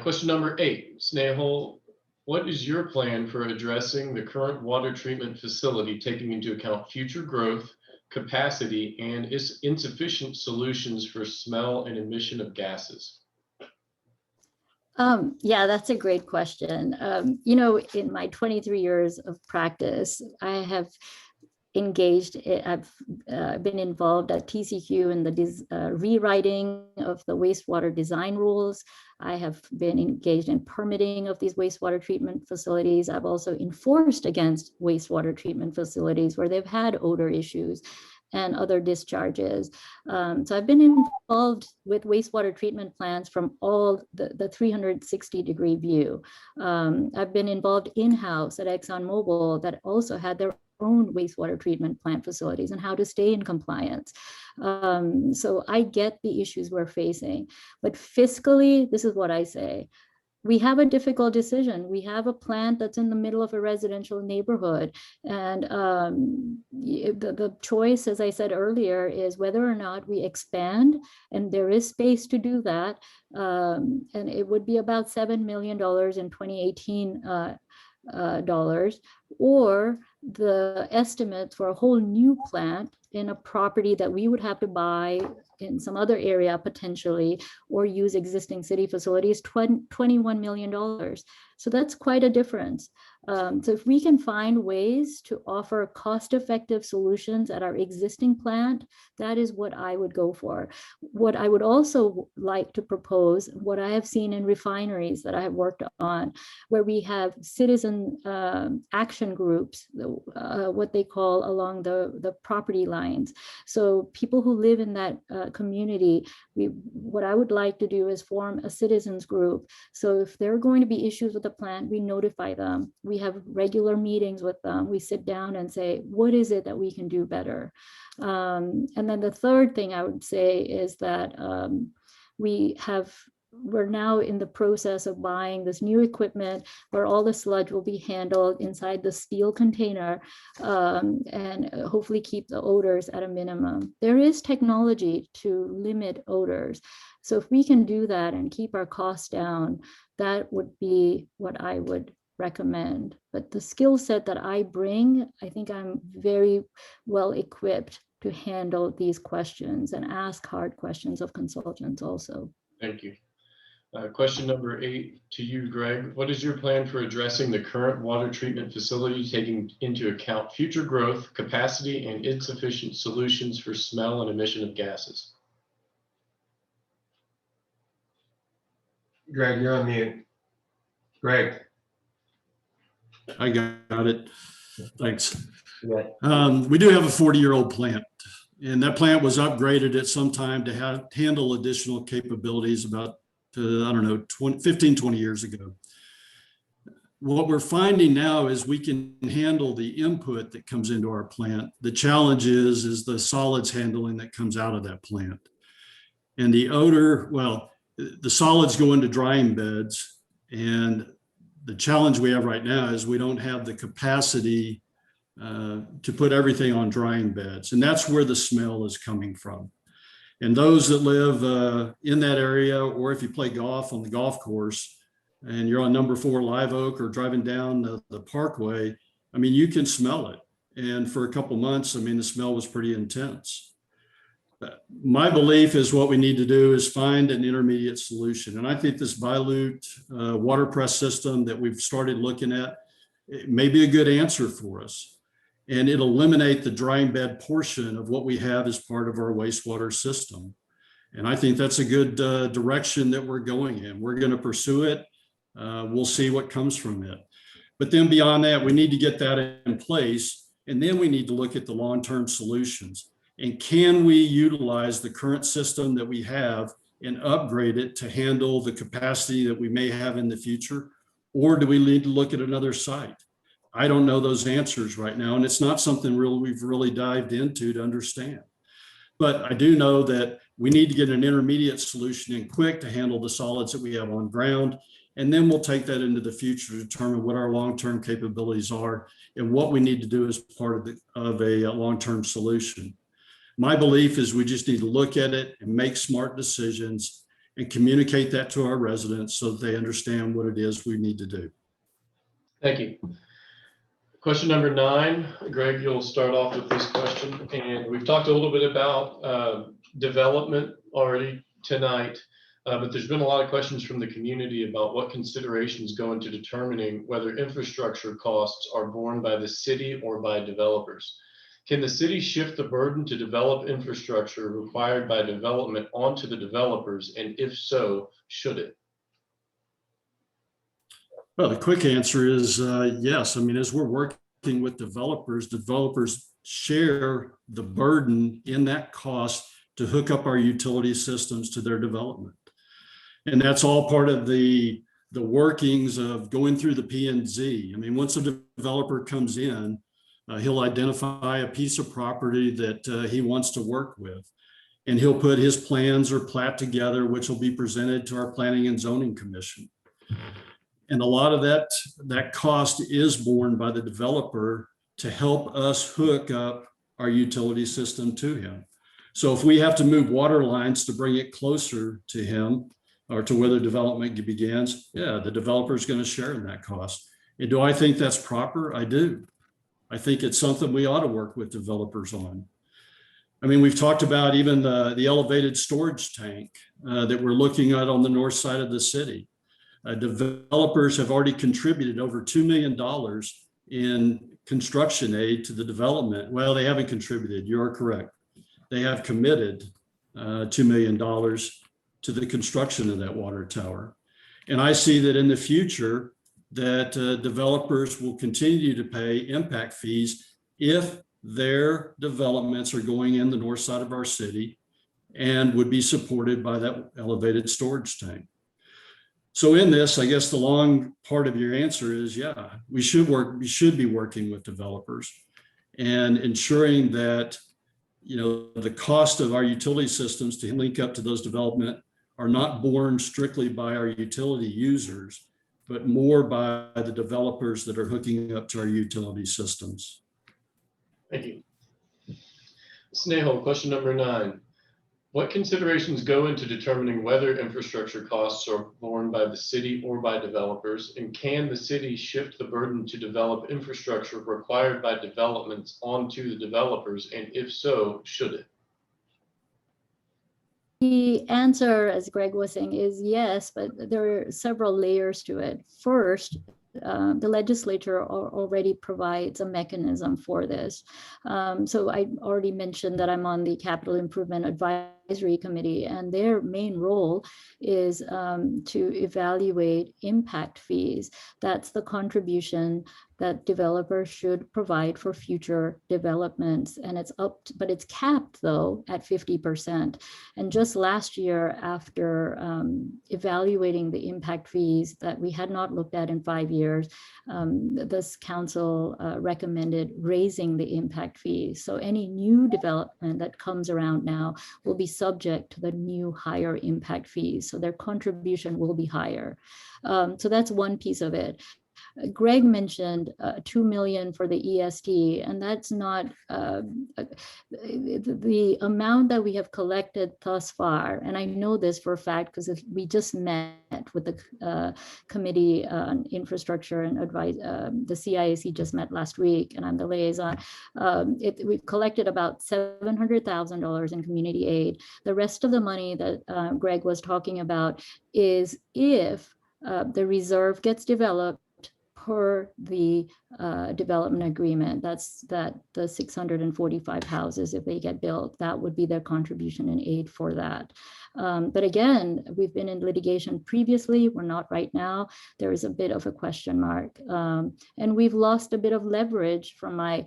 Question number 8, Snehal, what is your plan for addressing the current water treatment facility, taking into account future growth, capacity, and insufficient solutions for smell and emission of gases? Yeah, that's a great question. In my 23 years of practice, I have engaged, I've been involved at TCQ in the rewriting of the wastewater design rules. I have been engaged in permitting of these wastewater treatment facilities. I've also enforced against wastewater treatment facilities where they've had odor issues and other discharges. So I've been involved with wastewater treatment plants from all the 360-degree view. I've been involved in-house at ExxonMobil that also had their own wastewater treatment plant facilities and how to stay in compliance. So I get the issues we're facing, but fiscally, this is what I say. We have a difficult decision. We have a plant that's in the middle of a residential neighborhood. And the choice, as I said earlier, is whether or not we expand, and there is space to do that. And it would be about $7 million in 2018 dollars, or the estimate for a whole new plant in a property that we would have to buy in some other area potentially, or use existing city facilities, $21 million. So that's quite a difference. So if we can find ways to offer cost-effective solutions at our existing plant, that is what I would go for. What I would also like to propose, what I have seen in refineries that I have worked on, where we have citizen action groups, what they call along the property lines. So people who live in that community, what I would like to do is form a citizens group. So if there are going to be issues with the plant, we notify them. We have regular meetings with them. We sit down and say, what is it that we can do better? And then the third thing I would say is that we're now in the process of buying this new equipment where all the sludge will be handled inside the steel container, and hopefully keep the odors at a minimum. There is technology to limit odors. So if we can do that and keep our costs down, that would be what I would recommend. But the skill set that I bring, I think I'm very well equipped to handle these questions and ask hard questions of consultants also. Thank you. Question number 8 to you, Greg. What is your plan for addressing the current water treatment facility, taking into account future growth, capacity, and insufficient solutions for smell and emission of gases? Greg, you're on mute. Greg. I got it. Thanks. Yeah. We do have a 40-year-old plant, and that plant was upgraded at some time to handle additional capabilities about, I don't know, 15, 20 years ago. What we're finding now is we can handle the input that comes into our plant. The challenge is the solids handling that comes out of that plant. And the odor, well, the solids go into drying beds, and the challenge we have right now is we don't have the capacity to put everything on drying beds. And that's where the smell is coming from. And those that live in that area, or if you play golf on the golf course and you're on number 4 Live Oak or driving down the parkway, I mean, you can smell it. And for a couple months, I mean, the smell was pretty intense. My belief is what we need to do is find an intermediate solution. And I think this Vilute water press system that we've started looking at, it may be a good answer for us. And it'll eliminate the drying bed portion of what we have as part of our wastewater system. And I think that's a good direction that we're going in. We're going to pursue it. We'll see what comes from it. But then beyond that, we need to get that in place. And then we need to look at the long-term solutions. And can we utilize the current system that we have and upgrade it to handle the capacity that we may have in the future? Or do we need to look at another site? I don't know those answers right now, and it's not something we've really dived into to understand. But I do know that we need to get an intermediate solution in quick to handle the solids that we have on ground, and then we'll take that into the future to determine what our long-term capabilities are and what we need to do as part of a long-term solution. My belief is we just need to look at it and make smart decisions and communicate that to our residents so that they understand what it is we need to do. Thank you. Question number 9, Greg, you'll start off with this question. And we've talked a little bit about development already tonight, but there's been a lot of questions from the community about what considerations go into determining whether infrastructure costs are borne by the city or by developers. Can the city shift the burden to develop infrastructure required by development onto the developers? And if so, should it? Well, the quick answer is yes. I mean, as we're working with developers share the burden in that cost to hook up our utility systems to their development. And that's all part of the workings of going through the P&Z. I mean, once a developer comes in, he'll identify a piece of property that he wants to work with. And he'll put his plans or plat together, which will be presented to our Planning and Zoning Commission. And a lot of that cost is borne by the developer to help us hook up our utility system to him. So if we have to move water lines to bring it closer to him or to where the development begins, yeah, the developer is going to share in that cost. And do I think that's proper? I do. I think it's something we ought to work with developers on. I mean, we've talked about even the elevated storage tank that we're looking at on the north side of the city. Developers have already contributed over $2 million in construction aid to the development. Well, they haven't contributed. You are correct. They have committed $2 million to the construction of that water tower. And I see that in the future that developers will continue to pay impact fees if their developments are going in the north side of our city and would be supported by that elevated storage tank. So in this, I guess the long part of your answer is, yeah, we should be working with developers and ensuring that, the cost of our utility systems to link up to those development are not borne strictly by our utility users, but more by the developers that are hooking up to our utility systems. Thank you. Snehal, question number 9. What considerations go into determining whether infrastructure costs are borne by the city or by developers? And can the city shift the burden to develop infrastructure required by developments onto the developers? And if so, should it? The answer, as Greg was saying, is yes, but there are several layers to it. First, the legislature already provides a mechanism for this. So I already mentioned that I'm on the Capital Improvement Advisory Committee, and their main role is to evaluate impact fees. That's the contribution that developers should provide for future developments. And but it's capped though at 50%. And just last year, after evaluating the impact fees that we had not looked at in 5 years, this council recommended raising the impact fees. So any new development that comes around now will be subject to the new higher impact fees. So their contribution will be higher. So that's one piece of it. Greg mentioned $2 million for the EST, and that's not the amount that we have collected thus far. And I know this for a fact because we just met with the Committee on Infrastructure and Advice. The CIAC just met last week, and I'm the liaison. We've collected about $700,000 in community aid. The rest of the money that Greg was talking about is if the reserve gets developed per the development agreement. That's the 645 houses, if they get built, that would be their contribution in aid for that. But again, we've been in litigation previously, we're not right now. There is a bit of a question mark. And we've lost a bit of leverage from my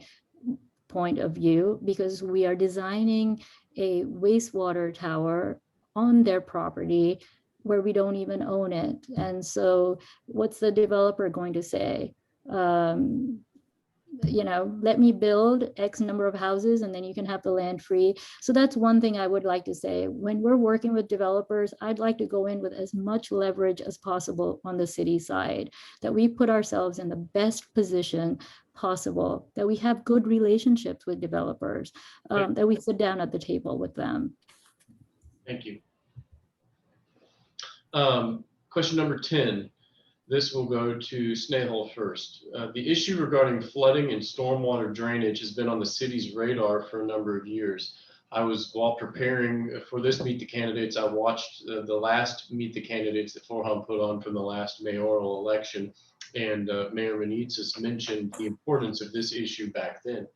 point of view because we are designing a wastewater tower on their property where we don't even own it. And so what's the developer going to say? Let me build X number of houses and then you can have the land free. So that's one thing I would like to say. When we're working with developers, I'd like to go in with as much leverage as possible on the city side, that we put ourselves in the best position possible, that we have good relationships with developers, that we sit down at the table with them. Thank you. Question number 10. This will go to Snehal first. The issue regarding flooding and stormwater drainage has been on the city's radar for a number of years. While preparing for this Meet the Candidates, I watched the last Meet the Candidates that Forham put on from the last mayoral election, and Mayor Menezes mentioned the importance of this issue back then.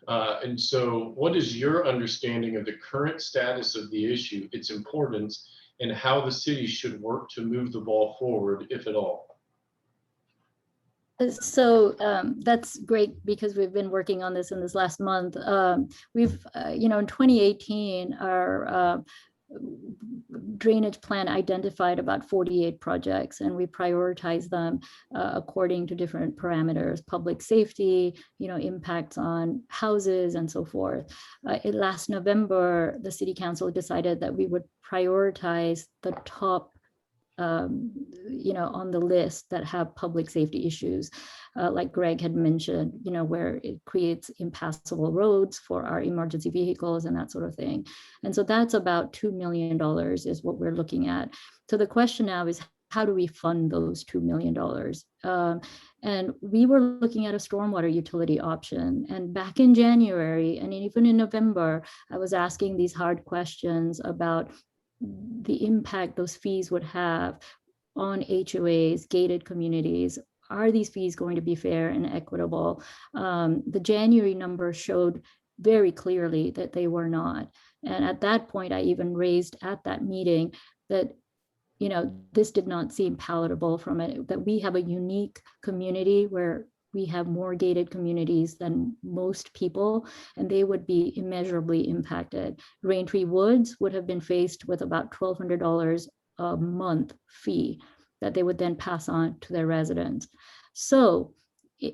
And so what is your understanding of the current status of the issue, its importance, and how the city should work to move the ball forward, if at all? So that's great because we've been working on this in this last month. We've, in 2018, our drainage plan identified about 48 projects, and we prioritized them according to different parameters: public safety, impacts on houses, and so forth. Last November, the city council decided that we would prioritize the top on the list that have public safety issues, like Greg had mentioned, where it creates impassable roads for our emergency vehicles and that sort of thing. And so that's about $2 million is what we're looking at. So the question now is, how do we fund those $2 million? And we were looking at a stormwater utility option. And back in January, and even in November, I was asking these hard questions about the impact those fees would have on HOAs, gated communities. Are these fees going to be fair and equitable? The January numbers showed very clearly that they were not. And at that point, I even raised at that meeting that this did not seem palatable from it, that we have a unique community where we have more gated communities than most people, and they would be immeasurably impacted. Raintree Woods would have been faced with about $1,200 a month fee. that they would then pass on to their residents. So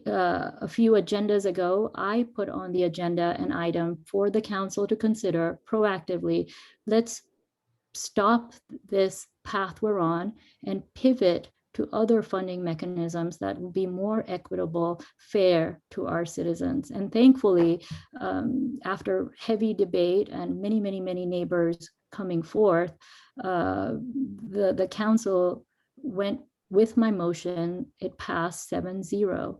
a few agendas ago, I put on the agenda an item for the council to consider proactively. Let's stop this path we're on and pivot to other funding mechanisms that will be more equitable, fair to our citizens. And thankfully, after heavy debate and many, many, many neighbors coming forth, the council went with my motion. It passed 7-0.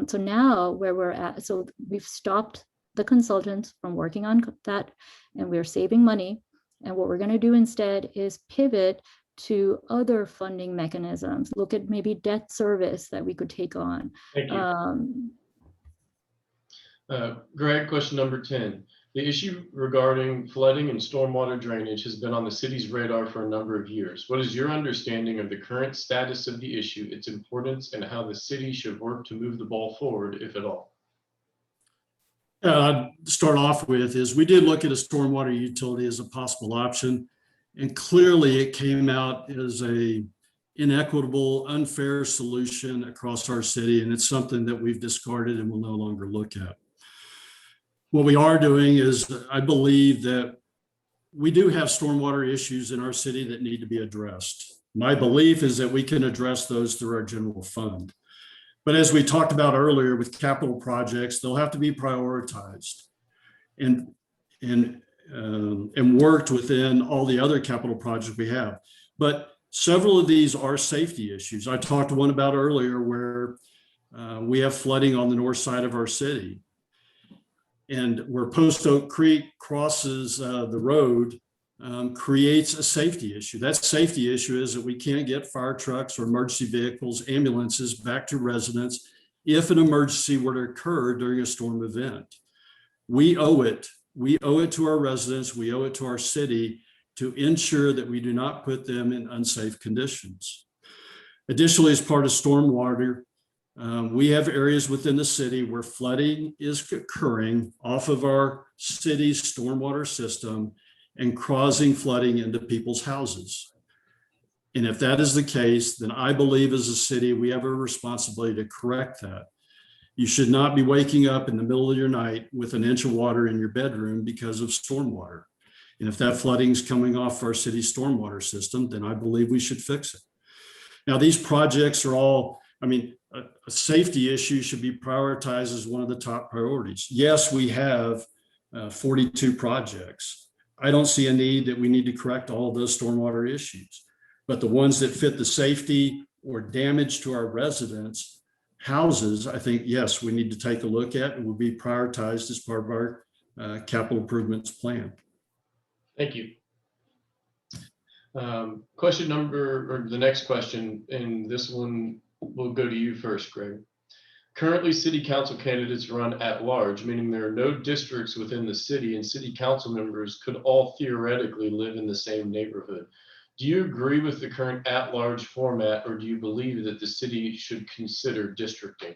So now where we're at, so we've stopped the consultants from working on that, and we're saving money. And what we're going to do instead is pivot to other funding mechanisms, look at maybe debt service that we could take on. Thank you. Greg, question number 10. The issue regarding flooding and stormwater drainage has been on the city's radar for a number of years. What is your understanding of the current status of the issue, its importance, and how the city should work to move the ball forward, if at all? I'd start off with is we did look at a stormwater utility as a possible option. And clearly it came out as a inequitable, unfair solution across our city. And it's something that we've discarded and will no longer look at. What we are doing is, I believe that we do have stormwater issues in our city that need to be addressed. My belief is that we can address those through our general fund. But as we talked about earlier with capital projects, they'll have to be prioritized and worked within all the other capital projects we have. But several of these are safety issues. I talked one about earlier where we have flooding on the north side of our city. And where Post Oak Creek crosses the road creates a safety issue. That safety issue is that we can't get fire trucks or emergency vehicles, ambulances back to residents if an emergency were to occur during a storm event. We owe it. We owe it to our residents. We owe it to our city to ensure that we do not put them in unsafe conditions. Additionally, as part of stormwater, we have areas within the city where flooding is occurring off of our city's stormwater system and causing flooding into people's houses. And if that is the case, then I believe as a city, we have a responsibility to correct that. You should not be waking up in the middle of your night with an inch of water in your bedroom because of stormwater. And if that flooding is coming off our city's stormwater system, then I believe we should fix it. Now, these projects are all, a safety issue should be prioritized as one of the top priorities. Yes, we have 42 projects. I don't see a need that we need to correct all of those stormwater issues, but the ones that fit the safety or damage to our residents' houses, I think, yes, we need to take a look at and will be prioritized as part of our capital improvements plan. Thank you. Question number, or the next question, and this one will go to you first, Greg. Currently, city council candidates run at large, meaning there are no districts within the city, and city council members could all theoretically live in the same neighborhood. Do you agree with the current at-large format, or do you believe that the city should consider districting?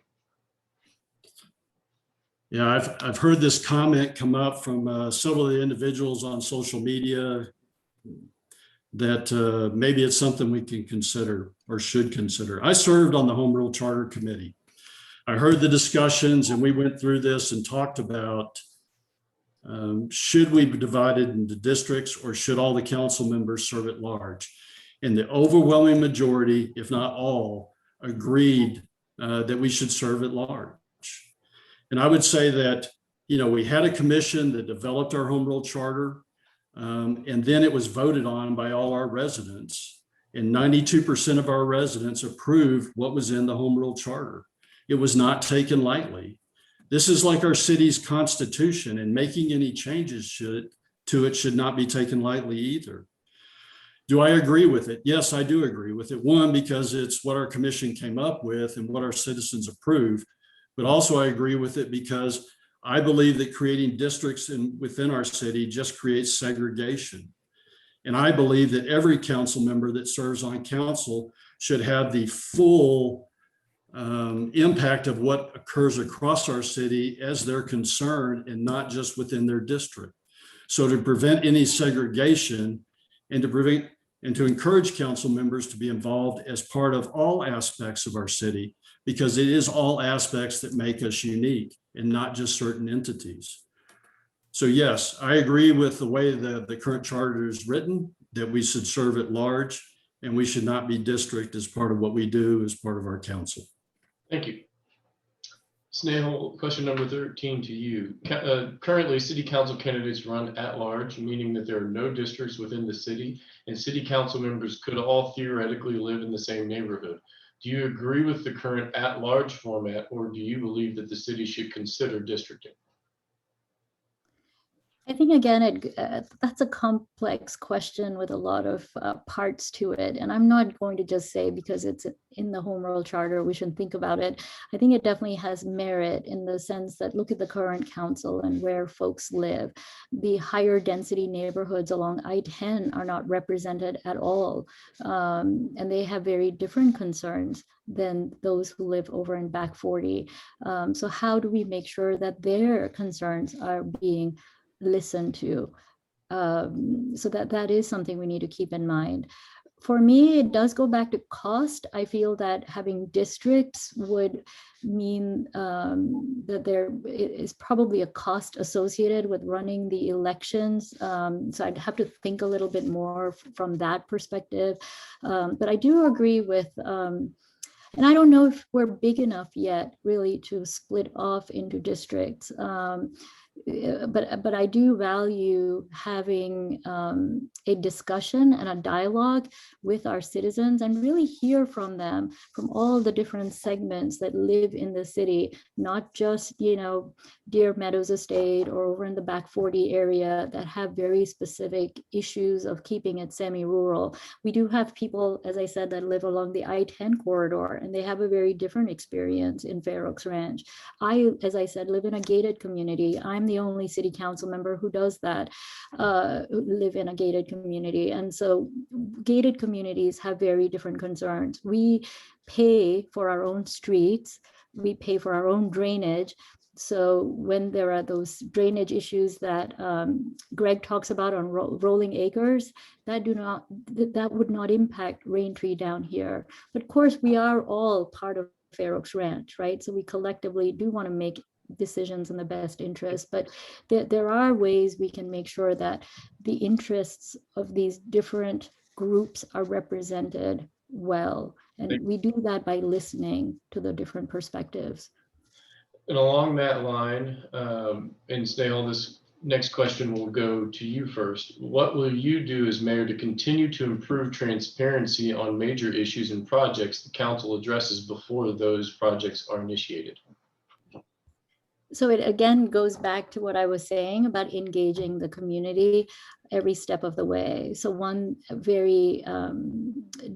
Yeah, I've heard this comment come up from several of the individuals on social media that maybe it's something we can consider or should consider. I served on the Home Rule Charter Committee. I heard the discussions and we went through this and talked about should we be divided into districts or should all the council members serve at large? And the overwhelming majority, if not all, agreed that we should serve at large. And I would say that, we had a commission that developed our home rule charter, and then it was voted on by all our residents. And 92% of our residents approved what was in the home rule charter. It was not taken lightly. This is like our city's constitution, and making any changes to it should not be taken lightly either. Do I agree with it? Yes, I do agree with it. One, because it's what our commission came up with and what our citizens approved. But also I agree with it because I believe that creating districts within our city just creates segregation. And I believe that every council member that serves on council should have the full impact of what occurs across our city as their concern and not just within their district. So to prevent any segregation and to prevent and to encourage council members to be involved as part of all aspects of our city, because it is all aspects that make us unique and not just certain entities. So yes, I agree with the way the current charter is written, that we should serve at large and we should not be district as part of what we do as part of our council. Thank you. Snehal, question number 13 to you. Currently, city council candidates run at large, meaning that there are no districts within the city, and city council members could all theoretically live in the same neighborhood. Do you agree with the current at-large format, or do you believe that the city should consider districting? I think, again, that's a complex question with a lot of parts to it. And I'm not going to just say because it's in the Home Rule Charter, we should think about it. I think it definitely has merit in the sense that look at the current council and where folks live. The higher density neighborhoods along I-10 are not represented at all. And they have very different concerns than those who live over in Back 40. So how do we make sure that their concerns are being listened to? So that is something we need to keep in mind. For me, it does go back to cost. I feel that having districts would mean that there is probably a cost associated with running the elections. So I'd have to think a little bit more from that perspective. But I do agree with, and I don't know if we're big enough yet really to split off into districts. But I do value having a discussion and a dialogue with our citizens and really hear from them, from all the different segments that live in the city, not just, Deer Meadows Estate or over in the Back 40 area that have very specific issues of keeping it semi-rural. We do have people, as I said, that live along the I-10 corridor, and they have a very different experience in Fair Oaks Ranch. I, as I said, live in a gated community. I'm the only city council member who does that, live in a gated community. And so gated communities have very different concerns. We pay for our own streets, we pay for our own drainage. So when there are those drainage issues that Greg talks about on rolling acres, that would not impact Raintree down here. But of course, we are all part of Fair Oaks Ranch, right? So we collectively do want to make decisions in the best interest, but there are ways we can make sure that the interests of these different groups are represented well. And we do that by listening to the different perspectives. And along that line, and Snehal, this next question will go to you first. What will you do as mayor to continue to improve transparency on major issues and projects the council addresses before those projects are initiated? So it again goes back to what I was saying about engaging the community every step of the way. So one very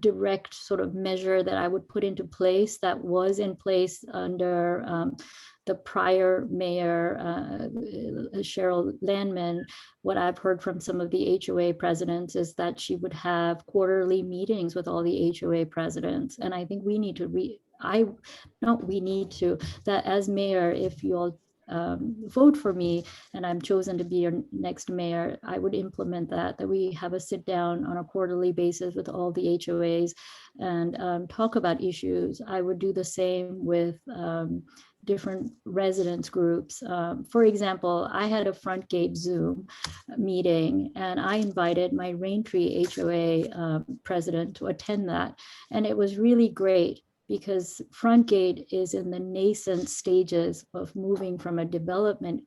direct sort of measure that I would put into place that was in place under the prior mayor, Cheryl Landman, what I've heard from some of the HOA presidents is that she would have quarterly meetings with all the HOA presidents. And I think we need to that as mayor, if you all vote for me and I'm chosen to be your next mayor, I would implement that we have a sit down on a quarterly basis with all the HOAs and talk about issues. I would do the same with different residents groups. For example, I had a front gate Zoom meeting and I invited my Raintree HOA president to attend that. And it was really great because Front Gate is in the nascent stages of moving from a development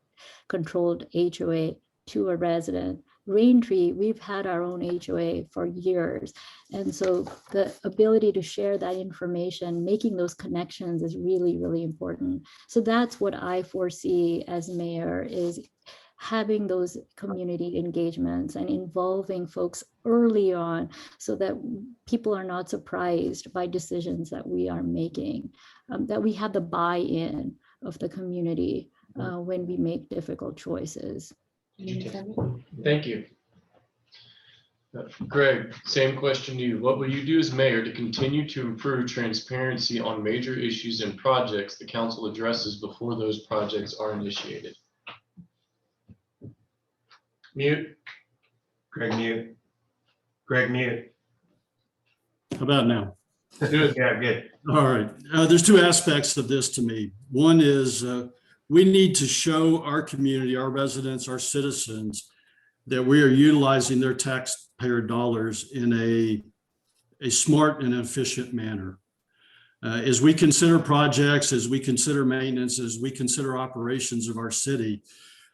controlled HOA to a resident. Raintree, we've had our own HOA for years. And so the ability to share that information, making those connections is really, really important. So that's what I foresee as mayor is having those community engagements and involving folks early on so that people are not surprised by decisions that we are making, that we have the buy-in of the community when we make difficult choices. Thank you. Greg, same question to you. What will you do as mayor to continue to improve transparency on major issues and projects the council addresses before those projects are initiated? Mute. Greg, mute. Greg, mute. How about now? Good. Yeah, good. All right. There's two aspects of this to me. One is we need to show our community, our residents, our citizens, that we are utilizing their taxpayer dollars in a smart and efficient manner. As we consider projects, as we consider maintenance, as we consider operations of our city,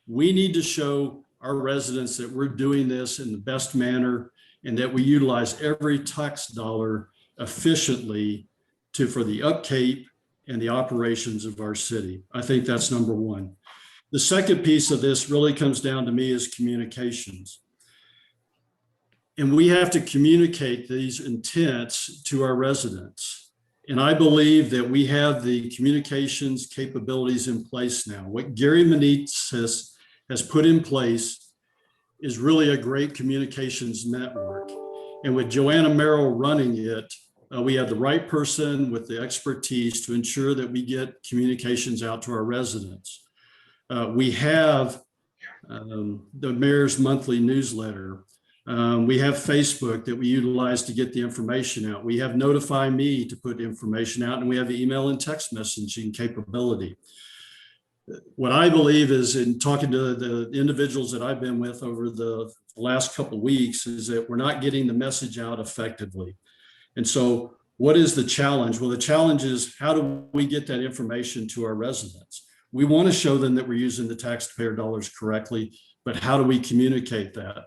we need to show our residents that we're doing this in the best manner and that we utilize every tax dollar efficiently for the upkeep and the operations of our city. I think that's number one. The second piece of this really comes down to me is communications. And we have to communicate these intents to our residents. And I believe that we have the communications capabilities in place now. What Gary Manitz has put in place is really a great communications network. And with Joanna Merrill running it, we have the right person with the expertise to ensure that we get communications out to our residents. We have the mayor's monthly newsletter. We have Facebook that we utilize to get the information out. We have Notify Me to put information out, and we have email and text messaging capability. What I believe is, in talking to the individuals that I've been with over the last couple of weeks, is that we're not getting the message out effectively. And so what is the challenge? Well, the challenge is, how do we get that information to our residents? We want to show them that we're using the taxpayer dollars correctly, but how do we communicate that?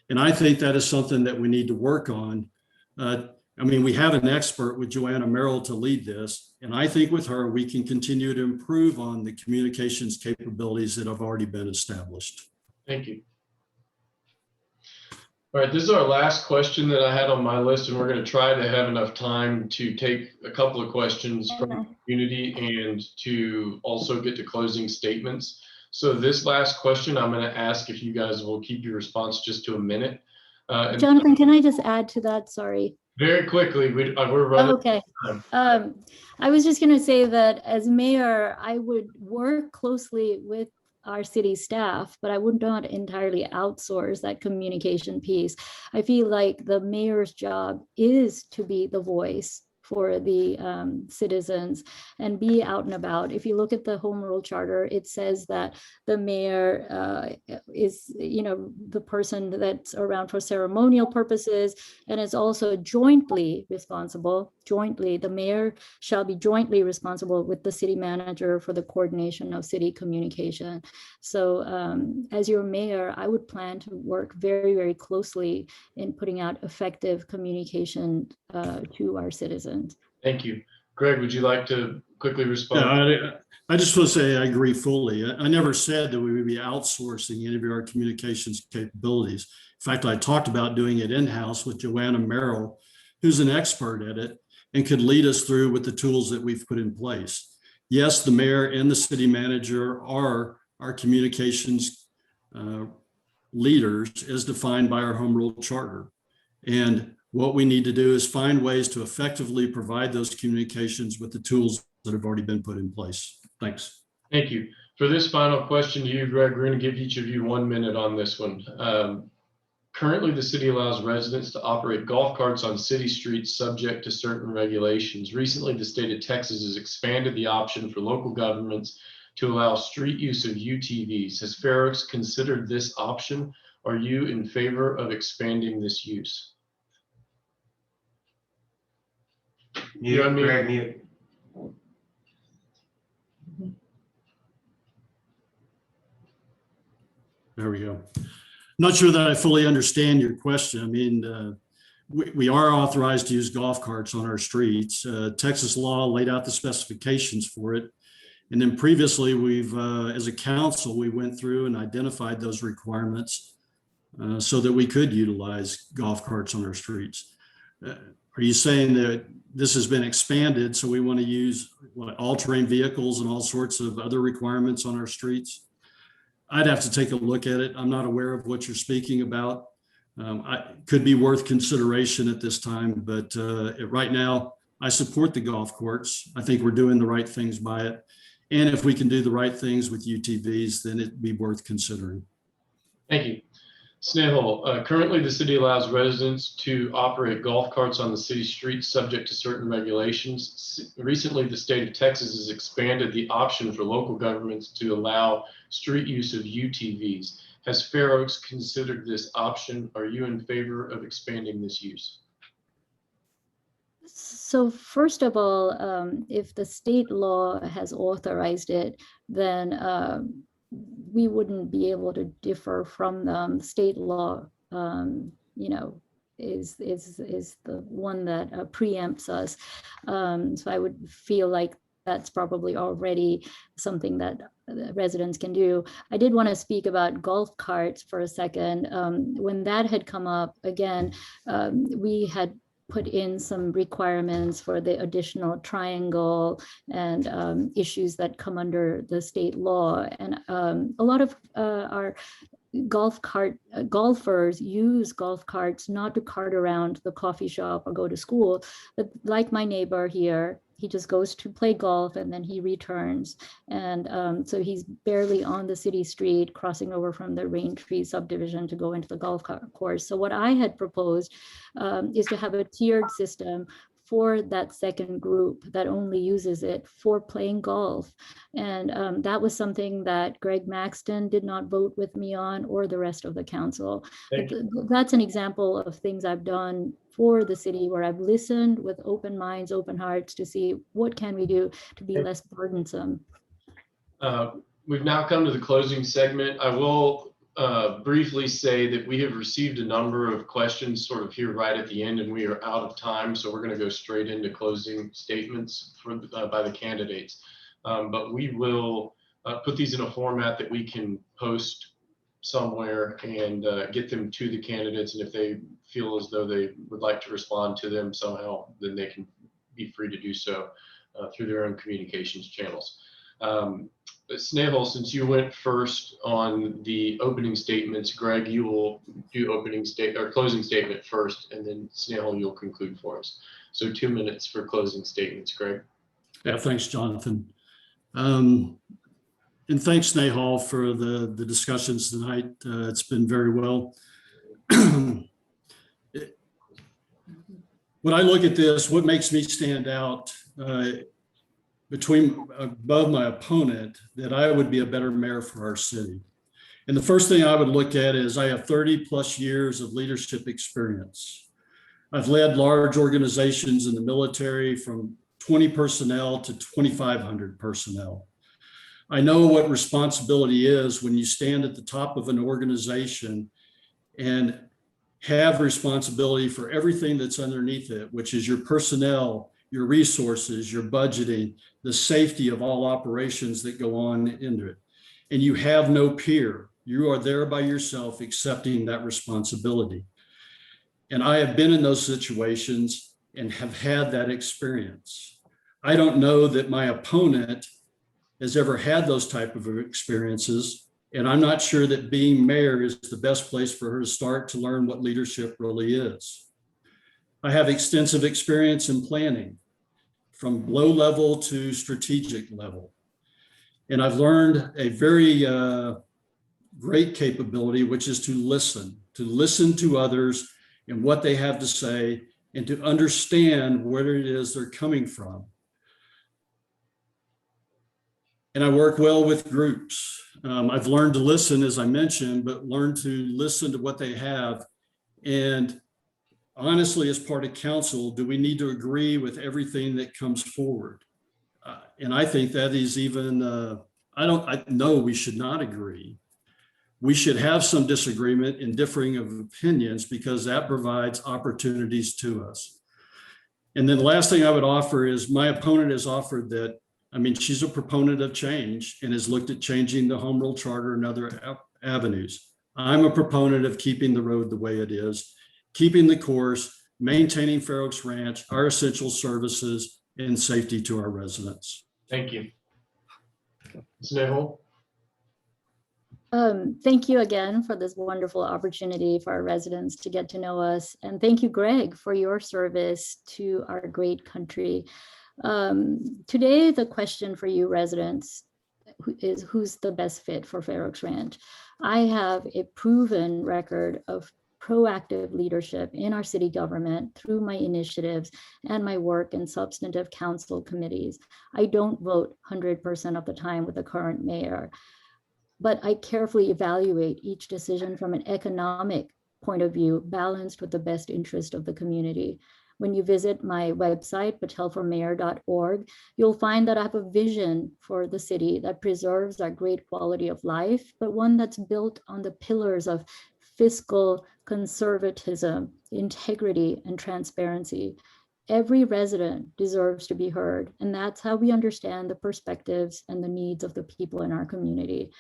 And I think that is something that we need to work on. We have an expert with Joanna Merrill to lead this, and I think with her, we can continue to improve on the communications capabilities that have already been established. Thank you. All right, this is our last question that I had on my list, and we're going to try to have enough time to take a couple of questions from the community and to also get to closing statements. So this last question, I'm going to ask if you guys will keep your response just to a minute. Jonathan, can I just add to that? Sorry. Very quickly, we're running. Okay. I was just going to say that as mayor, I would work closely with our city staff, but I would not entirely outsource that communication piece. I feel like the mayor's job is to be the voice for the citizens and be out and about. If you look at the Home Rule Charter, it says that the mayor is, the person that's around for ceremonial purposes and is also jointly responsible. The mayor shall be jointly responsible with the city manager for the coordination of city communication. So as your mayor, I would plan to work very, very closely in putting out effective communication to our citizens. Thank you. Greg, would you like to quickly respond? Yeah, I just want to say I agree fully. I never said that we would be outsourcing any of our communications capabilities. In fact, I talked about doing it in-house with Joanna Merrill, who's an expert at it and could lead us through with the tools that we've put in place. Yes, the mayor and the city manager are our communications leaders as defined by our Home Rule Charter. And what we need to do is find ways to effectively provide those communications with the tools that have already been put in place. Thanks. Thank you. For this final question to you, Greg, we're going to give each of you 1 minute on this one. Currently, the city allows residents to operate golf carts on city streets subject to certain regulations. Recently, the state of Texas has expanded the option for local governments to allow street use of UTVs. Has Fair Oaks considered this option? Are you in favor of expanding this use? Mute, Greg, mute. There we go. Not sure that I fully understand your question. I mean, we are authorized to use golf carts on our streets. Texas law laid out the specifications for it. And then previously, we've, as a council, we went through and identified those requirements so that we could utilize golf carts on our streets. Are you saying that this has been expanded, so we want to use all-terrain vehicles and all sorts of other requirements on our streets? I'd have to take a look at it. I'm not aware of what you're speaking about. Could be worth consideration at this time, but right now, I support the golf courts. I think we're doing the right things by it. And if we can do the right things with UTVs, then it'd be worth considering. Thank you. Snehal, currently the city allows residents to operate golf carts on the city streets subject to certain regulations. Recently, the state of Texas has expanded the option for local governments to allow street use of UTVs. Has Fair Oaks considered this option? Are you in favor of expanding this use? So first of all, if the state law has authorized it, then we wouldn't be able to differ from them. State law, is the one that preempts us. So I would feel like that's probably already something that residents can do. I did want to speak about golf carts for a second. When that had come up, again, we had put in some requirements for the additional triangle and issues that come under the state law. And a lot of our golfers use golf carts not to cart around the coffee shop or go to school, but like my neighbor here, he just goes to play golf and then he returns. And so he's barely on the city street crossing over from the Rain Tree subdivision to go into the golf course. So what I had proposed is to have a tiered system for that second group that only uses it for playing golf. And that was something that Greg Maxton did not vote with me on, or the rest of the council. But that's an example of things I've done for the city, where I've listened with open minds, open hearts to see what can we do to be less burdensome. We've now come to the closing segment. I will briefly say that we have received a number of questions sort of here right at the end, and we are out of time. So we're going to go straight into closing statements by the candidates. But we will put these in a format that we can post somewhere and get them to the candidates. And if they feel as though they would like to respond to them somehow, then they can be free to do so through their own communications channels. Snehal, since you went first on the opening statements, Greg, you will do closing statement first, and then Snehal, you'll conclude for us. So 2 minutes for closing statements, Greg. Yeah, thanks, Jonathan. And thanks, Snehal, for the discussions tonight. It's been very well. When I look at this, what makes me stand out above my opponent, that I would be a better mayor for our city. And the first thing I would look at is I have 30 plus years of leadership experience. I've led large organizations in the military from 20 personnel to 2,500 personnel. I know what responsibility is when you stand at the top of an organization and have responsibility for everything that's underneath it, which is your personnel, your resources, your budgeting, the safety of all operations that go on into it. And you have no peer. You are there by yourself accepting that responsibility. And I have been in those situations and have had that experience. I don't know that my opponent has ever had those type of experiences. And I'm not sure that being mayor is the best place for her to start to learn what leadership really is. I have extensive experience in planning from low level to strategic level. And I've learned a very great capability, which is to listen to others and what they have to say, and to understand where it is they're coming from. And I work well with groups. I've learned to listen, as I mentioned, but learn to listen to what they have. And honestly, as part of council, do we need to agree with everything that comes forward? And I think that is even, I know we should not agree. We should have some disagreement and differing of opinions, because that provides opportunities to us. And then the last thing I would offer is, my opponent has offered that, she's a proponent of change and has looked at changing the home rule charter and other avenues. I'm a proponent of keeping the road the way it is, keeping the course, maintaining Fair Oaks Ranch, our essential services, and safety to our residents. Thank you. Snehal? Thank you again for this wonderful opportunity for our residents to get to know us. And thank you, Greg, for your service to our great country. Today, the question for you residents is, who's the best fit for Fair Oaks Ranch? I have a proven record of proactive leadership in our city government through my initiatives and my work in substantive council committees. I don't vote 100% of the time with the current mayor, but I carefully evaluate each decision from an economic point of view, balanced with the best interest of the community. When you visit my website, patelformayor.org, you'll find that I have a vision for the city that preserves our great quality of life, but one that's built on the pillars of fiscal conservatism, integrity, and transparency. Every resident deserves to be heard, and that's how we understand the perspectives and the needs of the people in our community.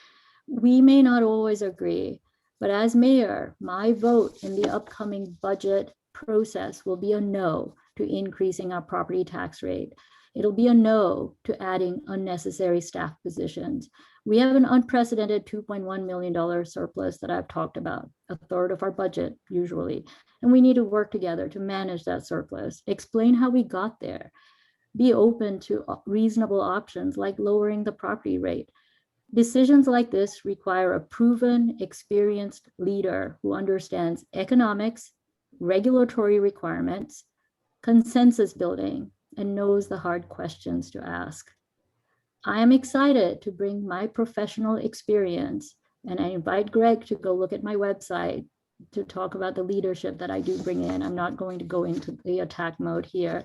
We may not always agree, but as mayor, my vote in the upcoming budget process will be a no to increasing our property tax rate. It'll be a no to adding unnecessary staff positions. We have an unprecedented $2.1 million surplus that I've talked about, a third of our budget usually, and we need to work together to manage that surplus, explain how we got there, be open to reasonable options like lowering the property rate. Decisions like this require a proven, experienced leader who understands economics, regulatory requirements, consensus building, and knows the hard questions to ask. I am excited to bring my professional experience, and I invite Greg to go look at my website to talk about the leadership that I do bring in. I'm not going to go into the attack mode here.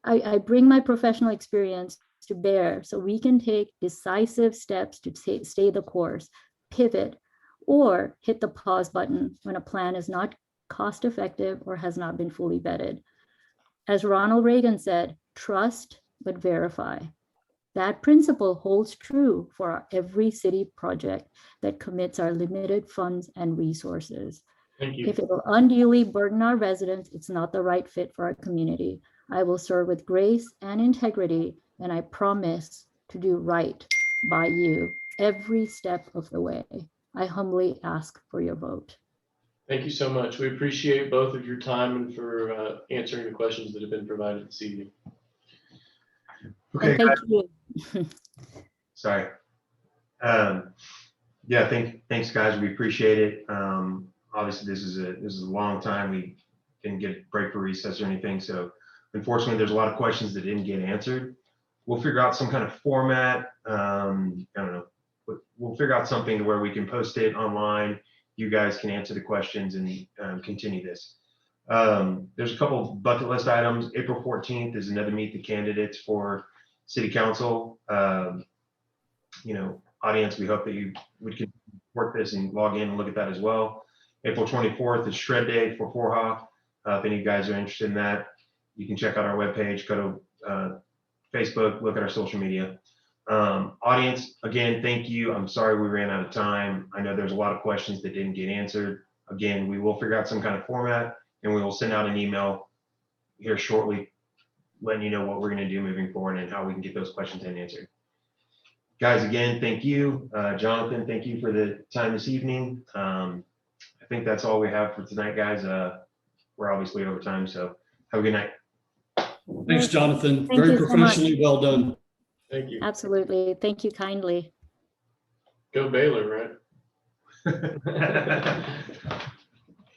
I bring my professional experience to bear so we can take decisive steps to stay the course, pivot, or hit the pause button when a plan is not cost effective or has not been fully vetted. As Ronald Reagan said, trust but verify. That principle holds true for every city project that commits our limited funds and resources. Thank you. If it will unduly burden our residents, it's not the right fit for our community. I will serve with grace and integrity, and I promise to do right by you every step of the way. I humbly ask for your vote. Thank you so much. We appreciate both of your time and for answering the questions that have been provided this evening. Okay, And thank guys. you. Sorry. Yeah, thanks guys. We appreciate it. Obviously this is a long time. We didn't get a break for recess or anything. So unfortunately there's a lot of questions that didn't get answered. We'll figure out some kind of format. I don't know, but we'll figure out something to where we can post it online. You guys can answer the questions and continue this. There's a couple of bucket list items. April 14th is another meet the candidates for city council. Audience, we hope that you would work this and log in and look at that as well. April 24th is shred day for Forha. If any of you guys are interested in that, you can check out our webpage, go to Facebook, look at our social media. Audience, again, thank you. I'm sorry we ran out of time. I know there's a lot of questions that didn't get answered. Again, we will figure out some kind of format and we will send out an email here shortly letting you know what we're going to do moving forward and how we can get those questions in answered. Guys, again, thank you. Jonathan, thank you for the time this evening. I think that's all we have for tonight, guys. We're obviously over time, so have a good night. Thanks, Jonathan. Thank Very you so professionally well done. Thank you. Absolutely. Thank you kindly. Go Baylor, right?